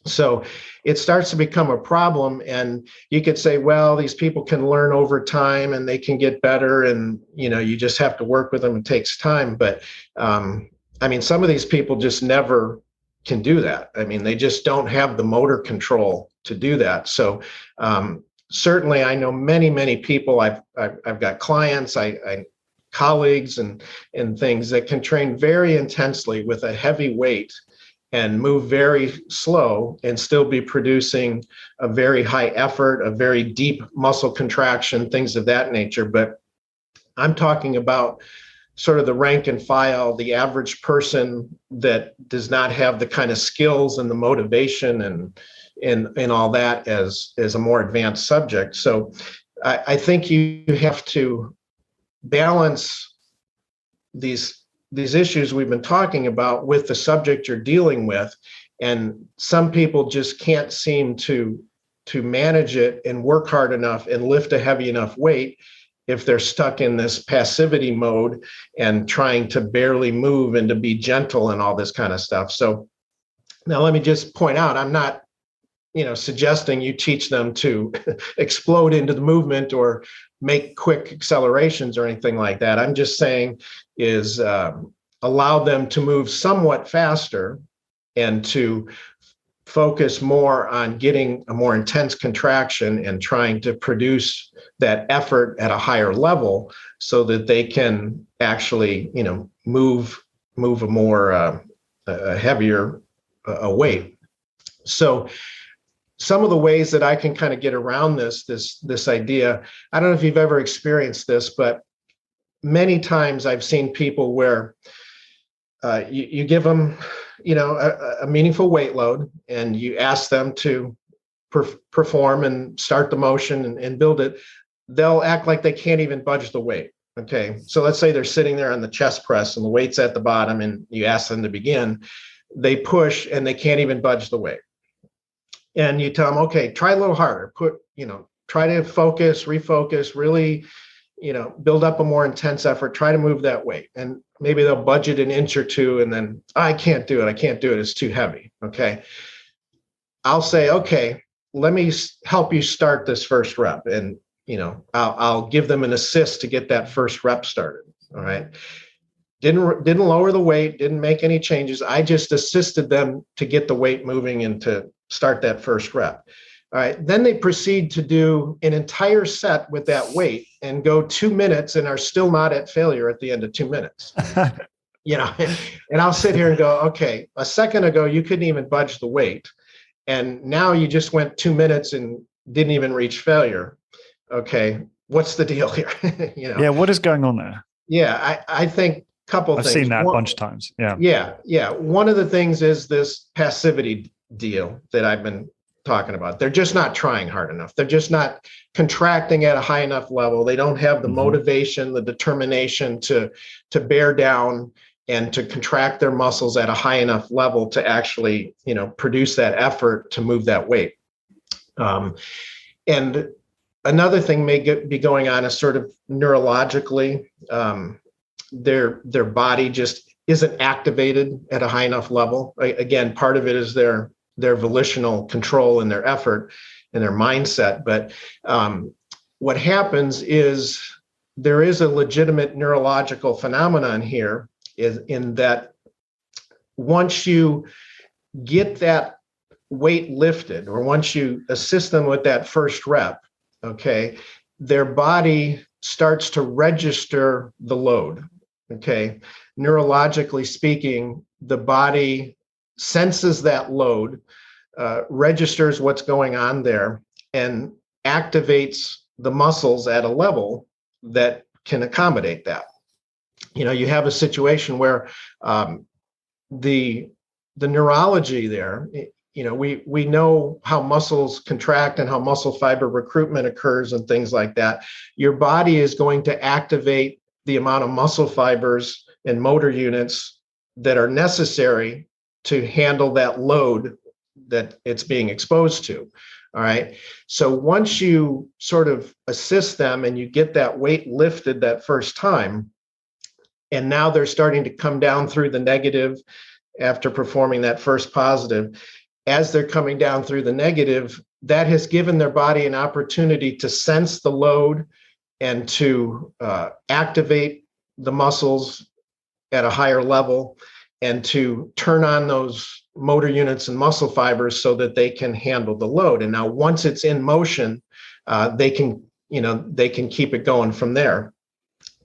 So it starts to become a problem, and you could say, well, these people can learn over time and they can get better, and you just have to work with them. It takes time. But some of these people just never can do that. They just don't have the motor control to do that. So certainly I know many people. I've got clients, I colleagues and things that can train very intensely with a heavy weight and move very slow and still be producing a very high effort, a very deep muscle contraction, things of that nature. But I'm talking about sort of the rank and file, the average person that does not have the kind of skills and the motivation and all that as a more advanced subject. So I think you have to balance these issues we've been talking about with the subject you're dealing with. And some people just can't seem to manage it and work hard enough and lift a heavy enough weight if they're stuck in this passivity mode and trying to barely move and to be gentle and all this kind of stuff. So now let me just point out, I'm not suggesting you teach them to explode into the movement or make quick accelerations or anything like that. I'm just saying is allow them to move somewhat faster and to focus more on getting a more intense contraction and trying to produce that effort at a higher level so that they can actually, move a more a heavier weight. So some of the ways that I can kind of get around this idea, I don't know if you've ever experienced this, but many times I've seen people where you give them, a meaningful weight load, and you ask them to perform and start the motion and build it. They'll act like they can't even budge the weight. Okay, so let's say they're sitting there on the chest press and the weight's at the bottom, and you ask them to begin. They push and they can't even budge the weight. And you tell them, okay, try a little harder. Try to focus, refocus, really, build up a more intense effort, try to move that weight. And maybe they'll budget an inch or two and then I can't do it. It's too heavy. Okay. I'll say, okay, let me help you start this first rep. And, I'll give them an assist to get that first rep started. All right. Didn't lower the weight, didn't make any changes. I just assisted them to get the weight moving and to start that first rep. All right. Then they proceed to do an entire set with that weight and go 2 minutes and are still not at failure at the end of 2 minutes. And I'll sit here and go, okay, a second ago, you couldn't even budge the weight. And now you just went 2 minutes and didn't even reach failure. Okay. What's the deal here? Yeah. What is going on there? Yeah. I think a couple of things. I've seen that a bunch of times. Yeah. Yeah. One of the things is this passivity deal that I've been talking about. They're just not trying hard enough. They're just not contracting at a high enough level. They don't have the motivation, the determination to bear down and to contract their muscles at a high enough level to actually, produce that effort to move that weight. And another thing may be going on is sort of neurologically, their body just isn't activated at a high enough level. Again, part of it is their volitional control and their effort and their mindset. But what happens is there is a legitimate neurological phenomenon here is in that once you get that weight lifted or once you assist them with that first rep, okay, their body starts to register the load. Okay. Neurologically speaking, the body senses that load, registers what's going on there, and activates the muscles at a level that can accommodate that. You have a situation where the neurology there, we know how muscles contract and how muscle fiber recruitment occurs and things like that. Your body is going to activate the amount of muscle fibers and motor units that are necessary to handle that load that it's being exposed to. All right. So once you sort of assist them and you get that weight lifted that first time, and now they're starting to come down through the negative after performing that first positive, as they're coming down through the negative, that has given their body an opportunity to sense the load and to activate the muscles at a higher level and to turn on those motor units and muscle fibers so that they can handle the load. And now once it's in motion, they can keep it going from there.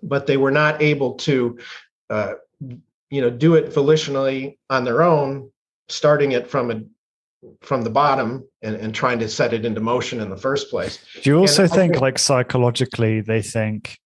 But they were not able to, do it volitionally on their own, starting it from the bottom and trying to set it into motion in the first place. Do you also think like psychologically they think,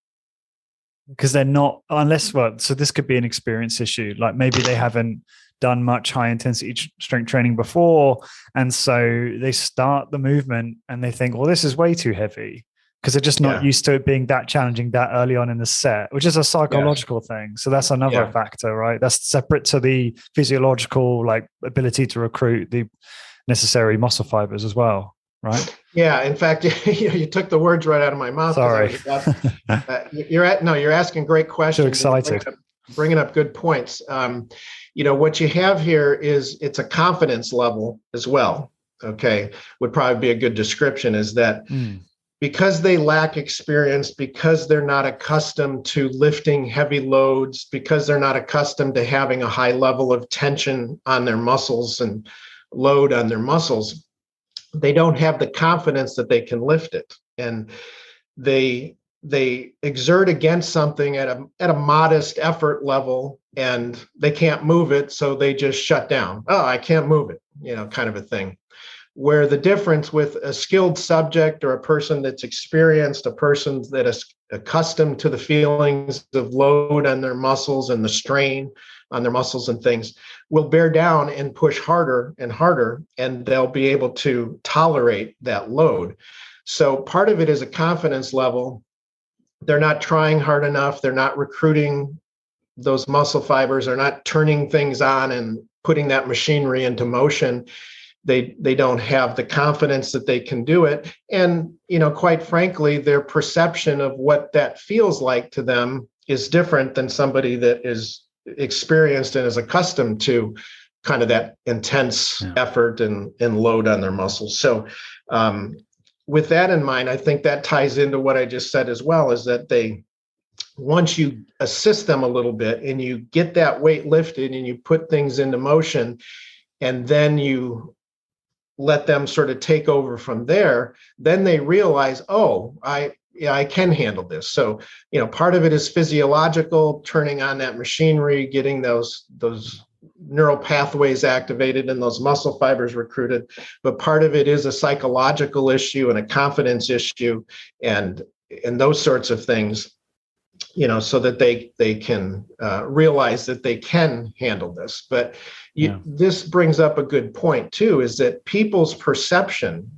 because they're not, so this could be an experience issue. Like maybe they haven't done much high intensity strength training before. And so they start the movement and they think, well, this is way too heavy, because they're just not used to it being that challenging that early on in the set, which is a psychological thing. So that's another factor, right? That's separate to the physiological ability to recruit the necessary muscle fibers as well, right? Yeah. In fact, you took the words right out of my mouth. Sorry. You're asking great questions. So excited. Bringing up good points. What you have here is it's a confidence level as well. Okay. Would probably be a good description is that because they lack experience, because they're not accustomed to lifting heavy loads, because they're not accustomed to having a high level of tension on their muscles and load on their muscles, they don't have the confidence that they can lift it. And they exert against something at a modest effort level and they can't move it. So they just shut down. Oh, I can't move it, kind of a thing. Where the difference with a skilled subject or a person that's experienced, a person that is accustomed to the feelings of load on their muscles and the strain on their muscles and things, will bear down and push harder and harder, and they'll be able to tolerate that load. So part of it is a confidence level. They're not trying hard enough. They're not recruiting those muscle fibers. They're not turning things on and putting that machinery into motion. they don't have the confidence that they can do it. And, quite frankly, their perception of what that feels like to them is different than somebody that is experienced and is accustomed to kind of that intense effort and load on their muscles. So with that in mind, I think that ties into what I just said as well, is that once you assist them a little bit and you get that weight lifted and you put things into motion, and then you let them sort of take over from there, then they realize, oh, I can handle this. So, part of it is physiological, turning on that machinery, getting those neural pathways activated and those muscle fibers recruited. But part of it is a psychological issue and a confidence issue and those sorts of things, so that they can realize that they can handle this. But this brings up a good point too, is that people's perception,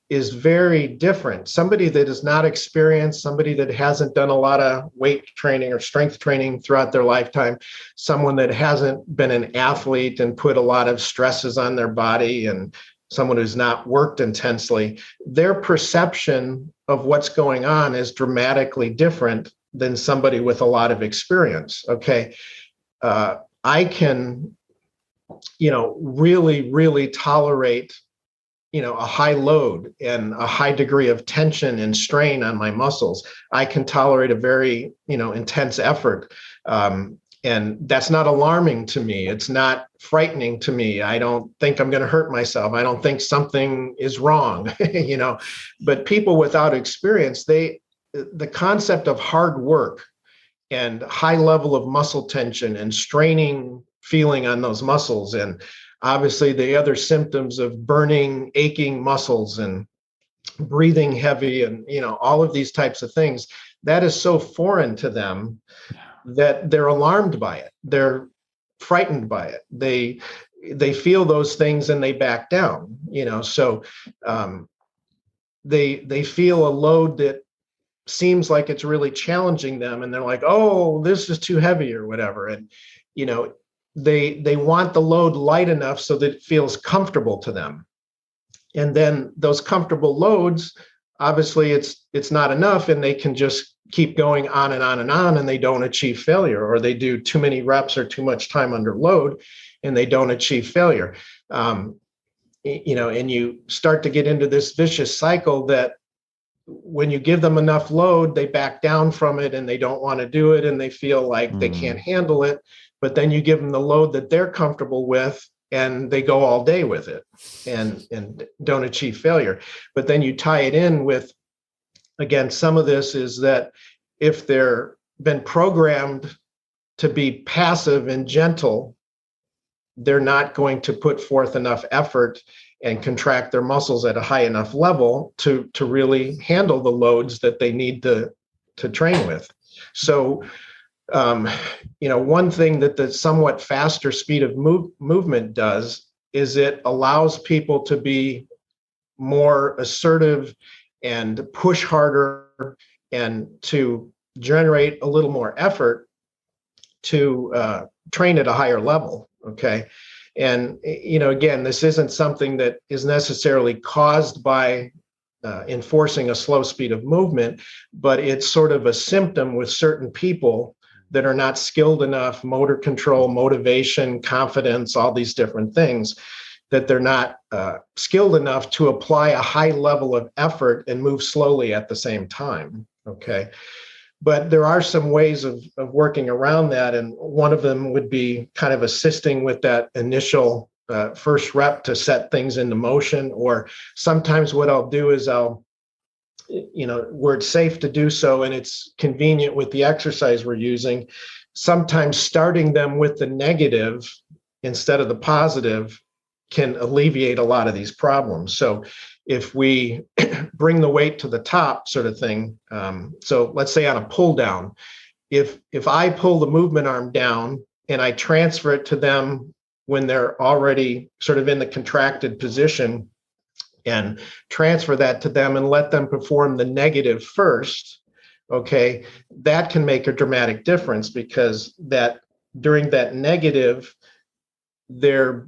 is very different. Somebody that is not experienced, somebody that hasn't done a lot of weight training or strength training throughout their lifetime, someone that hasn't been an athlete and put a lot of stresses on their body, and someone who's not worked intensely, their perception of what's going on is dramatically different than somebody with a lot of experience. I can, really, really tolerate, a high load and a high degree of tension and strain on my muscles. I can tolerate a very, intense effort. And that's not alarming to me. It's not frightening to me. I don't think I'm going to hurt myself. I don't think something is wrong, But people without experience, the concept of hard work and high level of muscle tension and straining feeling on those muscles, and obviously the other symptoms of burning, aching muscles and breathing heavy and, all of these types of things, that is so foreign to them that they're alarmed by it. They're frightened by it. They feel those things and they back down, so they feel a load that seems like it's really challenging them, and they're like, oh, this is too heavy or whatever. And, they want the load light enough so that it feels comfortable to them. And then those comfortable loads, obviously it's not enough, and they can just keep going on and on and on, and they don't achieve failure, or they do too many reps or too much time under load and they don't achieve failure. And you start to get into this vicious cycle that when you give them enough load, they back down from it and they don't want to do it, and they feel like they can't handle it. But then you give them the load that they're comfortable with, and they go all day with it and don't achieve failure. But then you tie it in with, again, some of this is that if they're been programmed to be passive and gentle, they're not going to put forth enough effort and contract their muscles at a high enough level to really handle the loads that they need to train with. So, one thing that the somewhat faster speed of movement does is it allows people to be more assertive and push harder and to generate a little more effort to train at a higher level. And, again, this isn't something that is necessarily caused by enforcing a slow speed of movement, but it's sort of a symptom with certain people that are not skilled enough, motor control, motivation, confidence, all these different things, that they're not skilled enough to apply a high level of effort and move slowly at the same time. But there are some ways of working around that. And one of them would be kind of assisting with that initial first rep to set things into motion. Or sometimes what I'll do is where it's safe to do so and it's convenient with the exercise we're using, sometimes starting them with the negative instead of the positive can alleviate a lot of these problems. So if we bring the weight to the top sort of thing, so let's say on a pull down, if I pull the movement arm down and I transfer it to them when they're already sort of in the contracted position and transfer that to them and let them perform the negative first, that can make a dramatic difference, because that during that negative, they're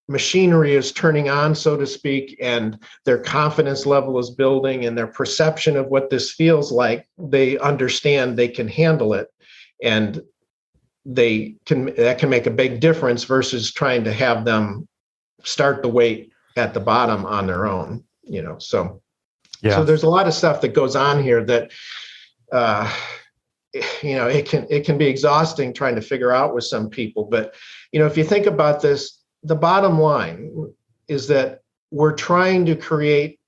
machinery is turning on, so to speak, and their confidence level is building and their perception of what this feels like, they understand they can handle it. And that can make a big difference versus trying to have them start the weight at the bottom on their own, so there's a lot of stuff that goes on here that it can be exhausting trying to figure out with some people. But if you think about this, the bottom line is that we're trying to create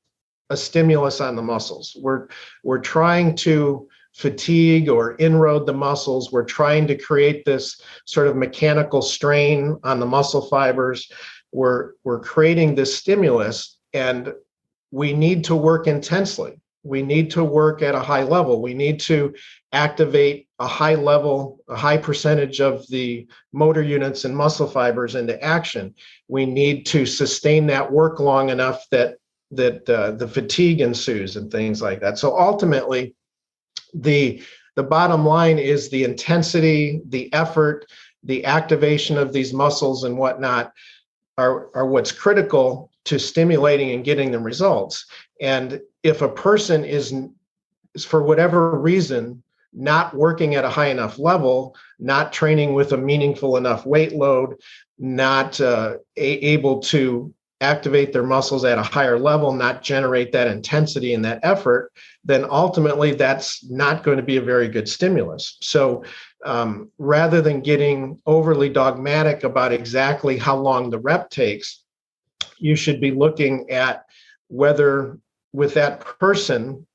a stimulus on the muscles. We're trying to fatigue or inroad the muscles. We're trying to create this sort of mechanical strain on the muscle fibers. We're creating this stimulus, and we need to work intensely. We need to work at a high level. We need to activate a high percentage of the motor units and muscle fibers into action. We need to sustain that work long enough that the fatigue ensues and things like that. So ultimately, the bottom line is the intensity, the effort, the activation of these muscles and whatnot are what's critical to stimulating and getting the results. And if a person is for whatever reason not working at a high enough level, not training with a meaningful enough weight load, not able to activate their muscles at a higher level, not generate that intensity and that effort, then ultimately that's not going to be a very good stimulus. So rather than getting overly dogmatic about exactly how long the rep takes, you should be looking at whether with that person,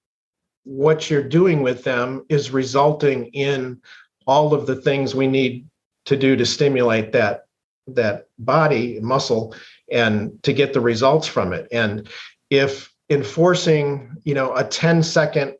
what you're doing with them is resulting in all of the things we need to do to stimulate that body muscle and to get the results from it. And if enforcing, a 10-second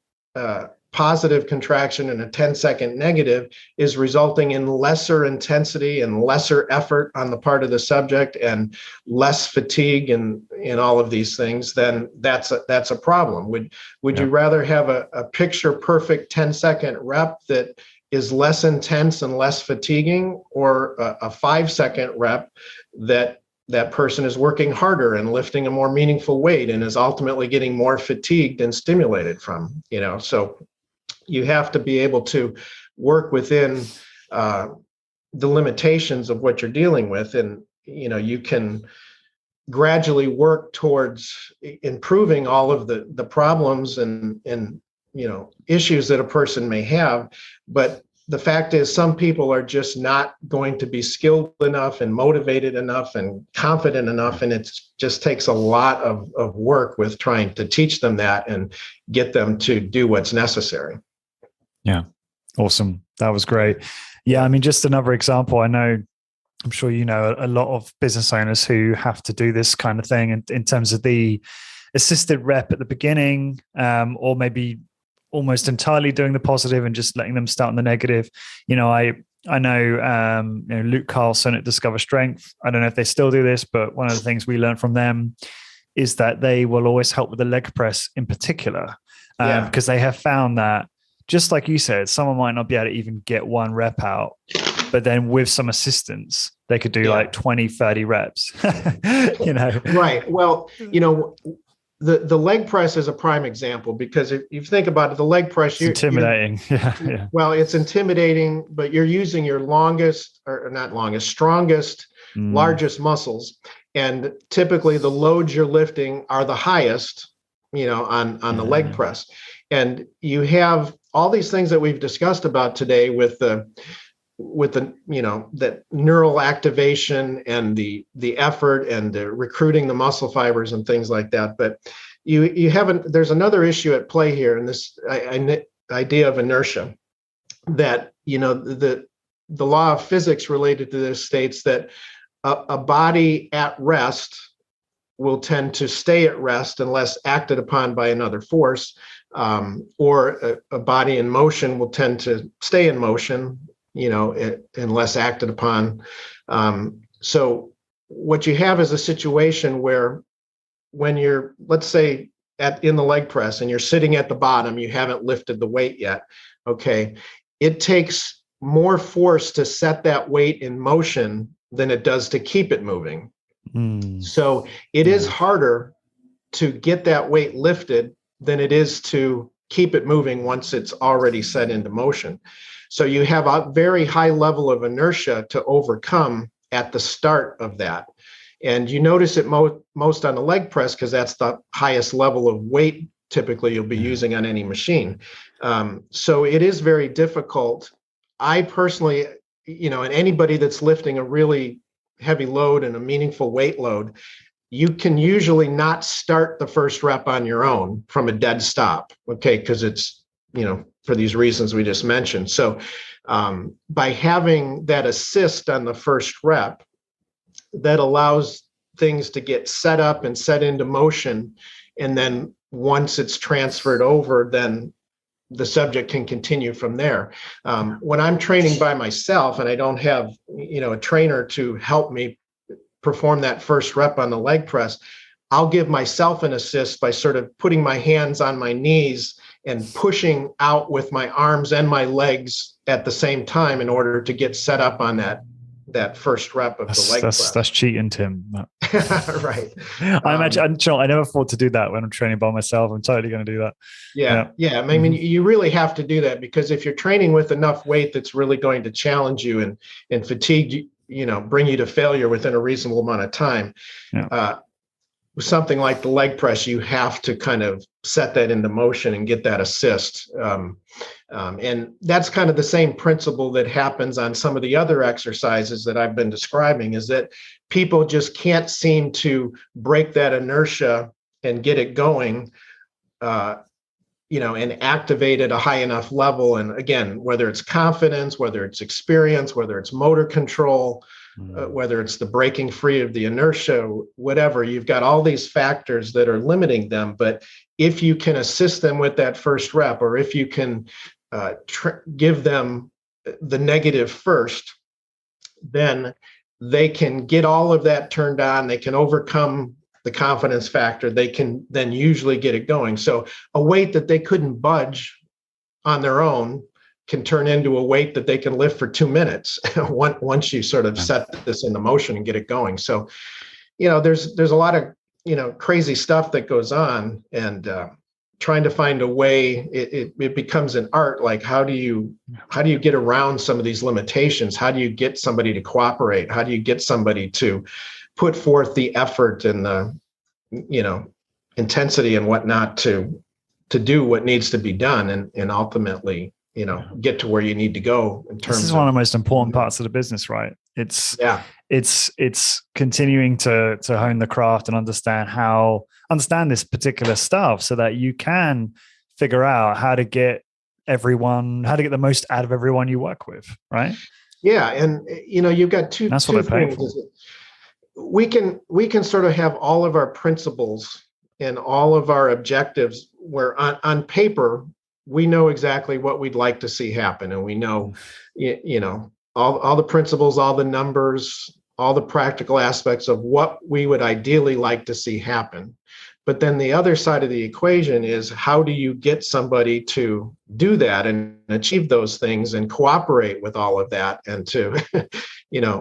positive contraction and a 10-second negative is resulting in lesser intensity and lesser effort on the part of the subject and less fatigue and all of these things, then that's a problem. Would you rather have a picture perfect 10-second rep that is less intense and less fatiguing, or a 5-second rep that person is working harder and lifting a more meaningful weight and is ultimately getting more fatigued and stimulated from, so you have to be able to work within the limitations of what you're dealing with. And, you can gradually work towards improving all of the problems and issues that a person may have. But the fact is, some people are just not going to be skilled enough and motivated enough and confident enough. And it just takes a lot of work with trying to teach them that and get them to do what's necessary. Yeah. Awesome. That was great. Yeah. I mean, just another example. I'm sure a lot of business owners who have to do this kind of thing in terms of the assisted rep at the beginning, or maybe almost entirely doing the positive and just letting them start on the negative. I know Luke Carlson at Discover Strength. I don't know if they still do this, but one of the things we learned from them is that they will always help with the leg press in particular, because they have found that, just like you said, someone might not be able to even get one rep out, but then with some assistance, they could do like 20, 30 reps, Right. Well, the leg press is a prime example, because if you think about it, the leg press, it's intimidating. Yeah. Well, it's intimidating, but you're using your strongest, largest muscles. And typically the loads you're lifting are the highest, on the leg press. And you have all these things that we've discussed about today with the that neural activation and the effort and the recruiting the muscle fibers and things like that. But there's another issue at play here, in this idea of inertia, that the law of physics related to this states that a body at rest will tend to stay at rest unless acted upon by another force, or a body in motion will tend to stay in motion, unless acted upon. So what you have is a situation where, when you're, let's say, in the leg press and you're sitting at the bottom, you haven't lifted the weight yet. Okay. It takes more force to set that weight in motion than it does to keep it moving. So it is harder to get that weight lifted than it is to keep it moving once it's already set into motion. So you have a very high level of inertia to overcome at the start of that. And you notice it most on the leg press because that's the highest level of weight typically you'll be using on any machine. So it is very difficult. I personally, and anybody that's lifting a really heavy load and a meaningful weight load, you can usually not start the first rep on your own from a dead stop, okay? Because it's, for these reasons we just mentioned. So by having that assist on the first rep, that allows things to get set up and set into motion. And then once it's transferred over, then the subject can continue from there. When I'm training by myself and I don't have, a trainer to help me perform that first rep on the leg press, I'll give myself an assist by sort of putting my hands on my knees and pushing out with my arms and my legs at the same time in order to get set up on that first rep of the leg press. That's cheating, Tim. Right. I imagine. I never thought to do that when I'm training by myself. I'm totally going to do that. Yeah. I mean, you really have to do that because if you're training with enough weight that's really going to challenge you and fatigue, bring you to failure within a reasonable amount of time. Something like the leg press, you have to kind of set that into motion and get that assist. And that's kind of the same principle that happens on some of the other exercises that I've been describing, is that people just can't seem to break that inertia and get it going, and activate at a high enough level. And again, whether it's confidence, whether it's experience, whether it's motor control, whether it's the breaking free of the inertia, whatever, you've got all these factors that are limiting them. But if you can assist them with that first rep, or if you can give them the negative first, then they can get all of that turned on. They can overcome the confidence factor. They can then usually get it going. So a weight that they couldn't budge on their own can turn into a weight that they can lift for 2 minutes once you sort of set this into motion and get it going. So, there's a lot of, crazy stuff that goes on, and trying to find a way, it becomes an art. Like, how do you get around some of these limitations? How do you get somebody to cooperate? How do you get somebody to put forth the effort and the, intensity and whatnot to do what needs to be done and ultimately, get to where you need to go in terms. This is one of the most important parts of the business, right? It's continuing to hone the craft and understand this particular stuff so that you can figure out how to get the most out of everyone you work with, right? Yeah. And you've got two things. We can sort of have all of our principles and all of our objectives where on paper we know exactly what we'd like to see happen, and we know all the principles, all the numbers, all the practical aspects of what we would ideally like to see happen. But then the other side of the equation is, how do you get somebody to do that and achieve those things and cooperate with all of that and to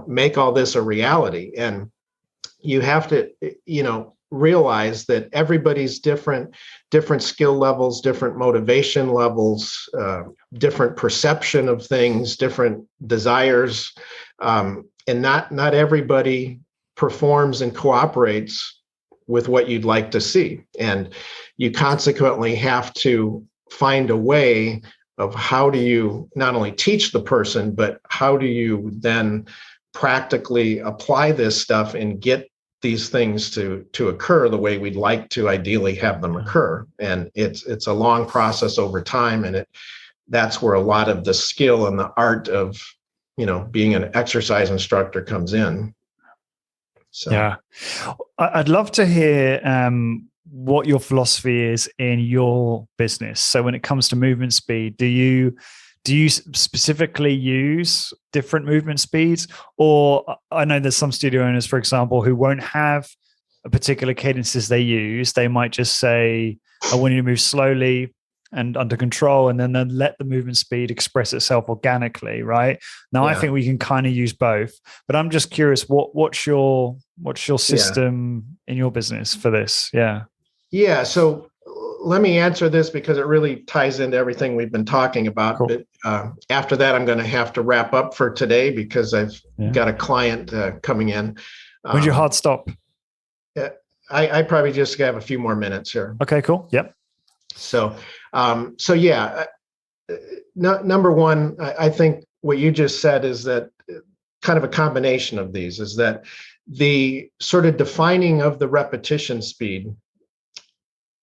make all this a reality? And you have to realize that everybody's different skill levels, different motivation levels, different perception of things, different desires, and not everybody performs and cooperates with what you'd like to see. And you consequently have to find a way of how do you not only teach the person, but how do you then practically apply this stuff and get these things to occur the way we'd like to ideally have them occur. And it's a long process over time, and that's where a lot of the skill and the art of being an exercise instructor comes in. So yeah, I'd love to hear what your philosophy is in your business. So when it comes to movement speed, do you specifically use different movement speeds? Or I know there's some studio owners, for example, who won't have a particular cadences they use. They might just say, I want you to move slowly and under control, and then let the movement speed express itself organically, right? Now, I think we can kind of use both, but I'm just curious, what's your system in your business for this? Yeah. So let me answer this because it really ties into everything we've been talking about. Cool. But after that, I'm going to have to wrap up for today because I've got a client coming in. When's your hard stop? I probably just have a few more minutes here. Okay, cool. Yep. So number one, I think what you just said is that kind of a combination of these is that the sort of defining of the repetition speed,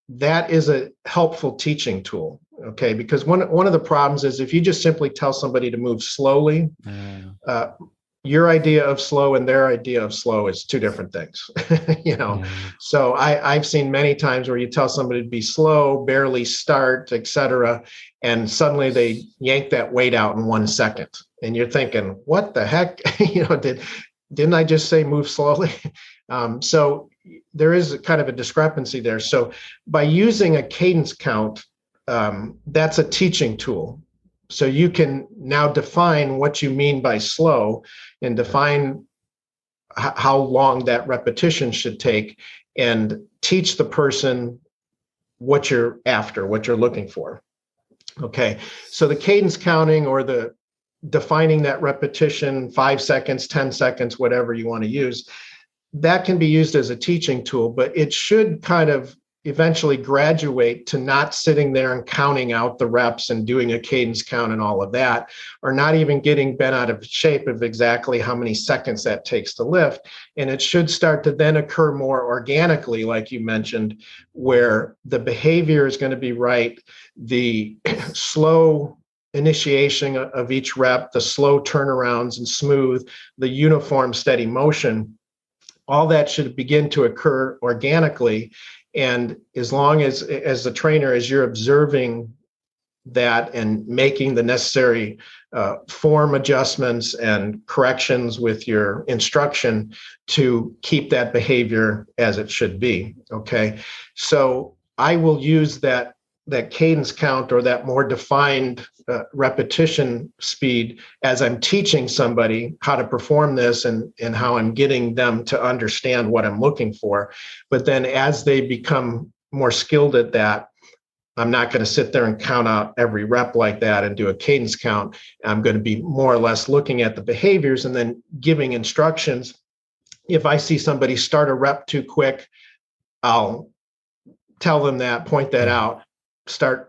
that is a helpful teaching tool. Okay, because one of the problems is if you just simply tell somebody to move slowly, your idea of slow and their idea of slow is two different things, So I've seen many times where you tell somebody to be slow, barely start, etc., and suddenly they yank that weight out in 1 second, and you're thinking, what the heck? Didn't I just say move slowly? So there is kind of a discrepancy there. So by using a cadence count, that's a teaching tool. So you can now define what you mean by slow and define how long that repetition should take and teach the person what you're after, what you're looking for. Okay, so the cadence counting or the defining that repetition, 5 seconds, 10 seconds, whatever you want to use, that can be used as a teaching tool, but it should kind of eventually graduate to not sitting there and counting out the reps and doing a cadence count and all of that, or not even getting bent out of shape of exactly how many seconds that takes to lift. And it should start to then occur more organically, like you mentioned, where the behavior is going to be right, the slow initiation of each rep, the slow turnarounds and smooth, the uniform steady motion, all that should begin to occur organically. And as long as the trainer, as you're observing that and making the necessary form adjustments and corrections with your instruction to keep that behavior as it should be. Okay, so I will use that cadence count or that more defined repetition speed as I'm teaching somebody how to perform this and how I'm getting them to understand what I'm looking for. But then as they become more skilled at that, I'm not going to sit there and count out every rep like that and do a cadence count. I'm going to be more or less looking at the behaviors and then giving instructions. If I see somebody start a rep too quick, I'll tell them that, point that out. Start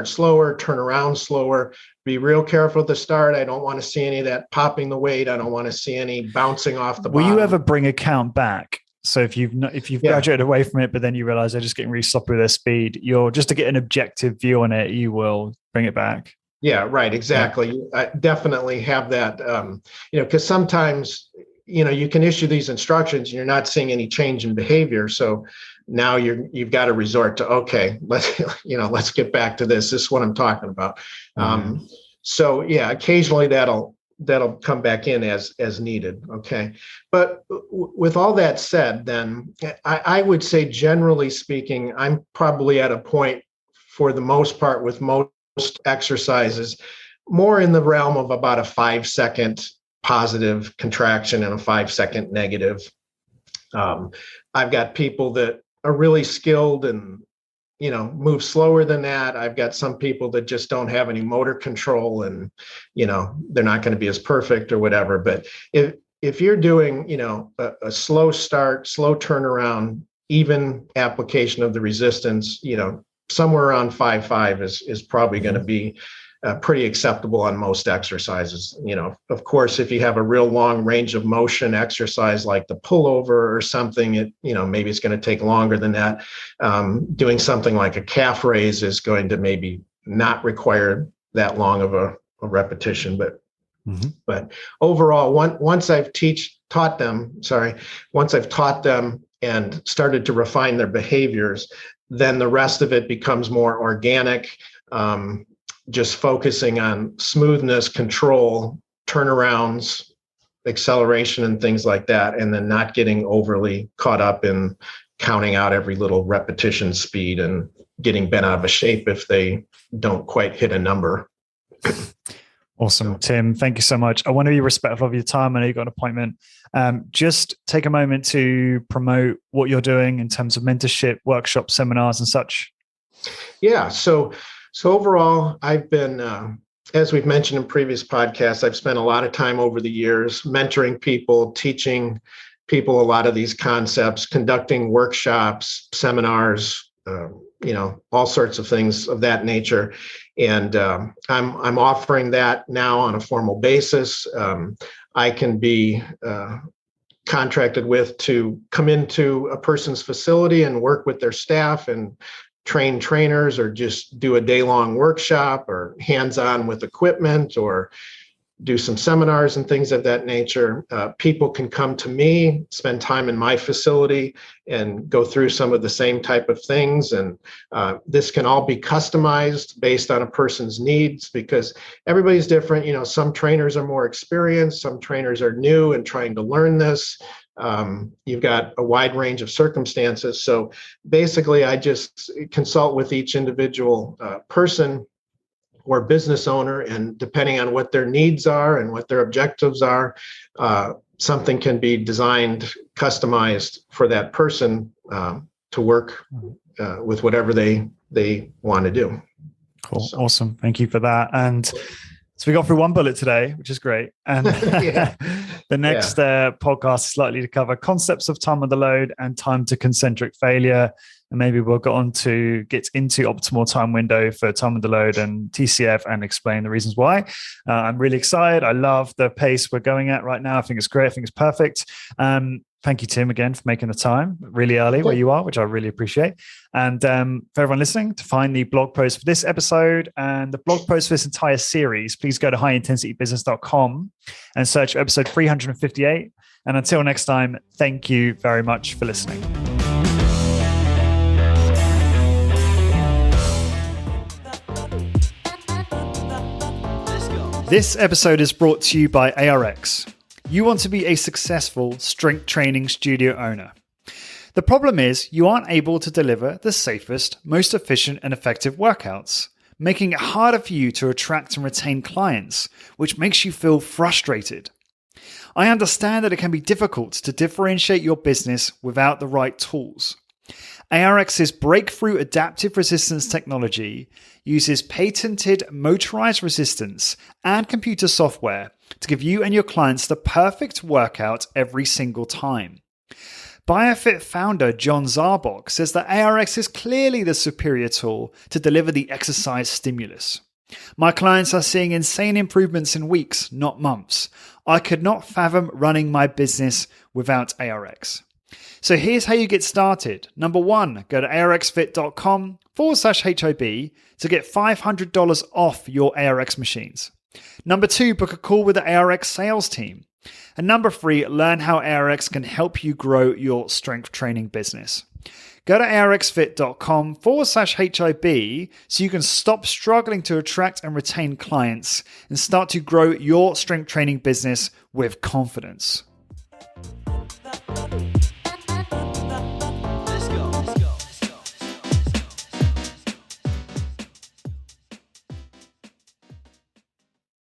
slower, turn around slower, be real careful at the start. I don't want to see any of that popping the weight. I don't want to see any bouncing off the bottom. Will you ever bring a count back? So if you've graduated away from it, but then you realize they're just getting really sloppy with their speed, you're just to get an objective view on it, you will bring it back. Yeah, right. Exactly. Yeah. I definitely have that, because sometimes, you can issue these instructions and you're not seeing any change in behavior. So now you've got to resort to, okay, let's get back to this. This is what I'm talking about. So yeah, occasionally that'll come back in as needed. Okay. But with all that said, then I would say, generally speaking, I'm probably at a point for the most part with most exercises, more in the realm of about a 5-second positive contraction and a 5-second negative. I've got people that are really skilled and move slower than that. I've got some people that just don't have any motor control and they're not going to be as perfect or whatever. But if you're doing a slow start, slow turnaround, even application of the resistance, somewhere around 5.5 is probably going to be pretty acceptable on most exercises. Of course, if you have a real long range of motion exercise like the pullover or something, maybe it's going to take longer than that. Doing something like a calf raise is going to maybe not require that long of a repetition. But overall, once I've taught them and started to refine their behaviors, then the rest of it becomes more organic. Just focusing on smoothness, control, turnarounds, acceleration, and things like that, and then not getting overly caught up in counting out every little repetition speed and getting bent out of shape if they don't quite hit a number. Awesome. Tim, thank you so much. I want to be respectful of your time. I know you've got an appointment. Just take a moment to promote what you're doing in terms of mentorship, workshops, seminars, and such. Yeah. So overall, I've been, as we've mentioned in previous podcasts, I've spent a lot of time over the years mentoring people, teaching people a lot of these concepts, conducting workshops, seminars, all sorts of things of that nature. And I'm offering that now on a formal basis. I can be contracted with to come into a person's facility and work with their staff and train trainers, or just do a day-long workshop, or hands-on with equipment, or do some seminars and things of that nature. People can come to me, spend time in my facility, and go through some of the same type of things. And this can all be customized based on a person's needs, because everybody's different. Some trainers are more experienced, some trainers are new and trying to learn this. You've got a wide range of circumstances. So basically, I just consult with each individual person or business owner, and depending on what their needs are and what their objectives are, something can be designed, customized for that person to work with whatever they want to do. Cool. So. Awesome. Thank you for that. And so we got through one bullet today, which is great. And the next podcast is likely to cover concepts of time under load and time to concentric failure. And maybe we'll get into optimal time window for time under load and TCF, and explain the reasons why. I'm really excited. I love the pace we're going at right now. I think it's great. I think it's perfect. Thank you, Tim, again, for making the time really early where you are, which I really appreciate. And for everyone listening, to find the blog post for this episode and the blog post for this entire series, please go to highintensitybusiness.com and search for episode 358. And until next time, thank you very much for listening. This episode is brought to you by ARX. You want to be a successful strength training studio owner. The problem is you aren't able to deliver the safest, most efficient and effective workouts, making it harder for you to attract and retain clients, which makes you feel frustrated. I understand that it can be difficult to differentiate your business without the right tools. ARX's breakthrough adaptive resistance technology uses patented motorized resistance and computer software to give you and your clients the perfect workout every single time. BioFit founder John Zarbok says that ARX is clearly the superior tool to deliver the exercise stimulus. My clients are seeing insane improvements in weeks, not months. I could not fathom running my business without ARX. So here's how you get started. Number 1, go to arxfit.com/HIB to get $500 off your ARX machines. Number 2, book a call with the ARX sales team. And number 3, learn how ARX can help you grow your strength training business. Go to arxfit.com/HIB so you can stop struggling to attract and retain clients and start to grow your strength training business with confidence.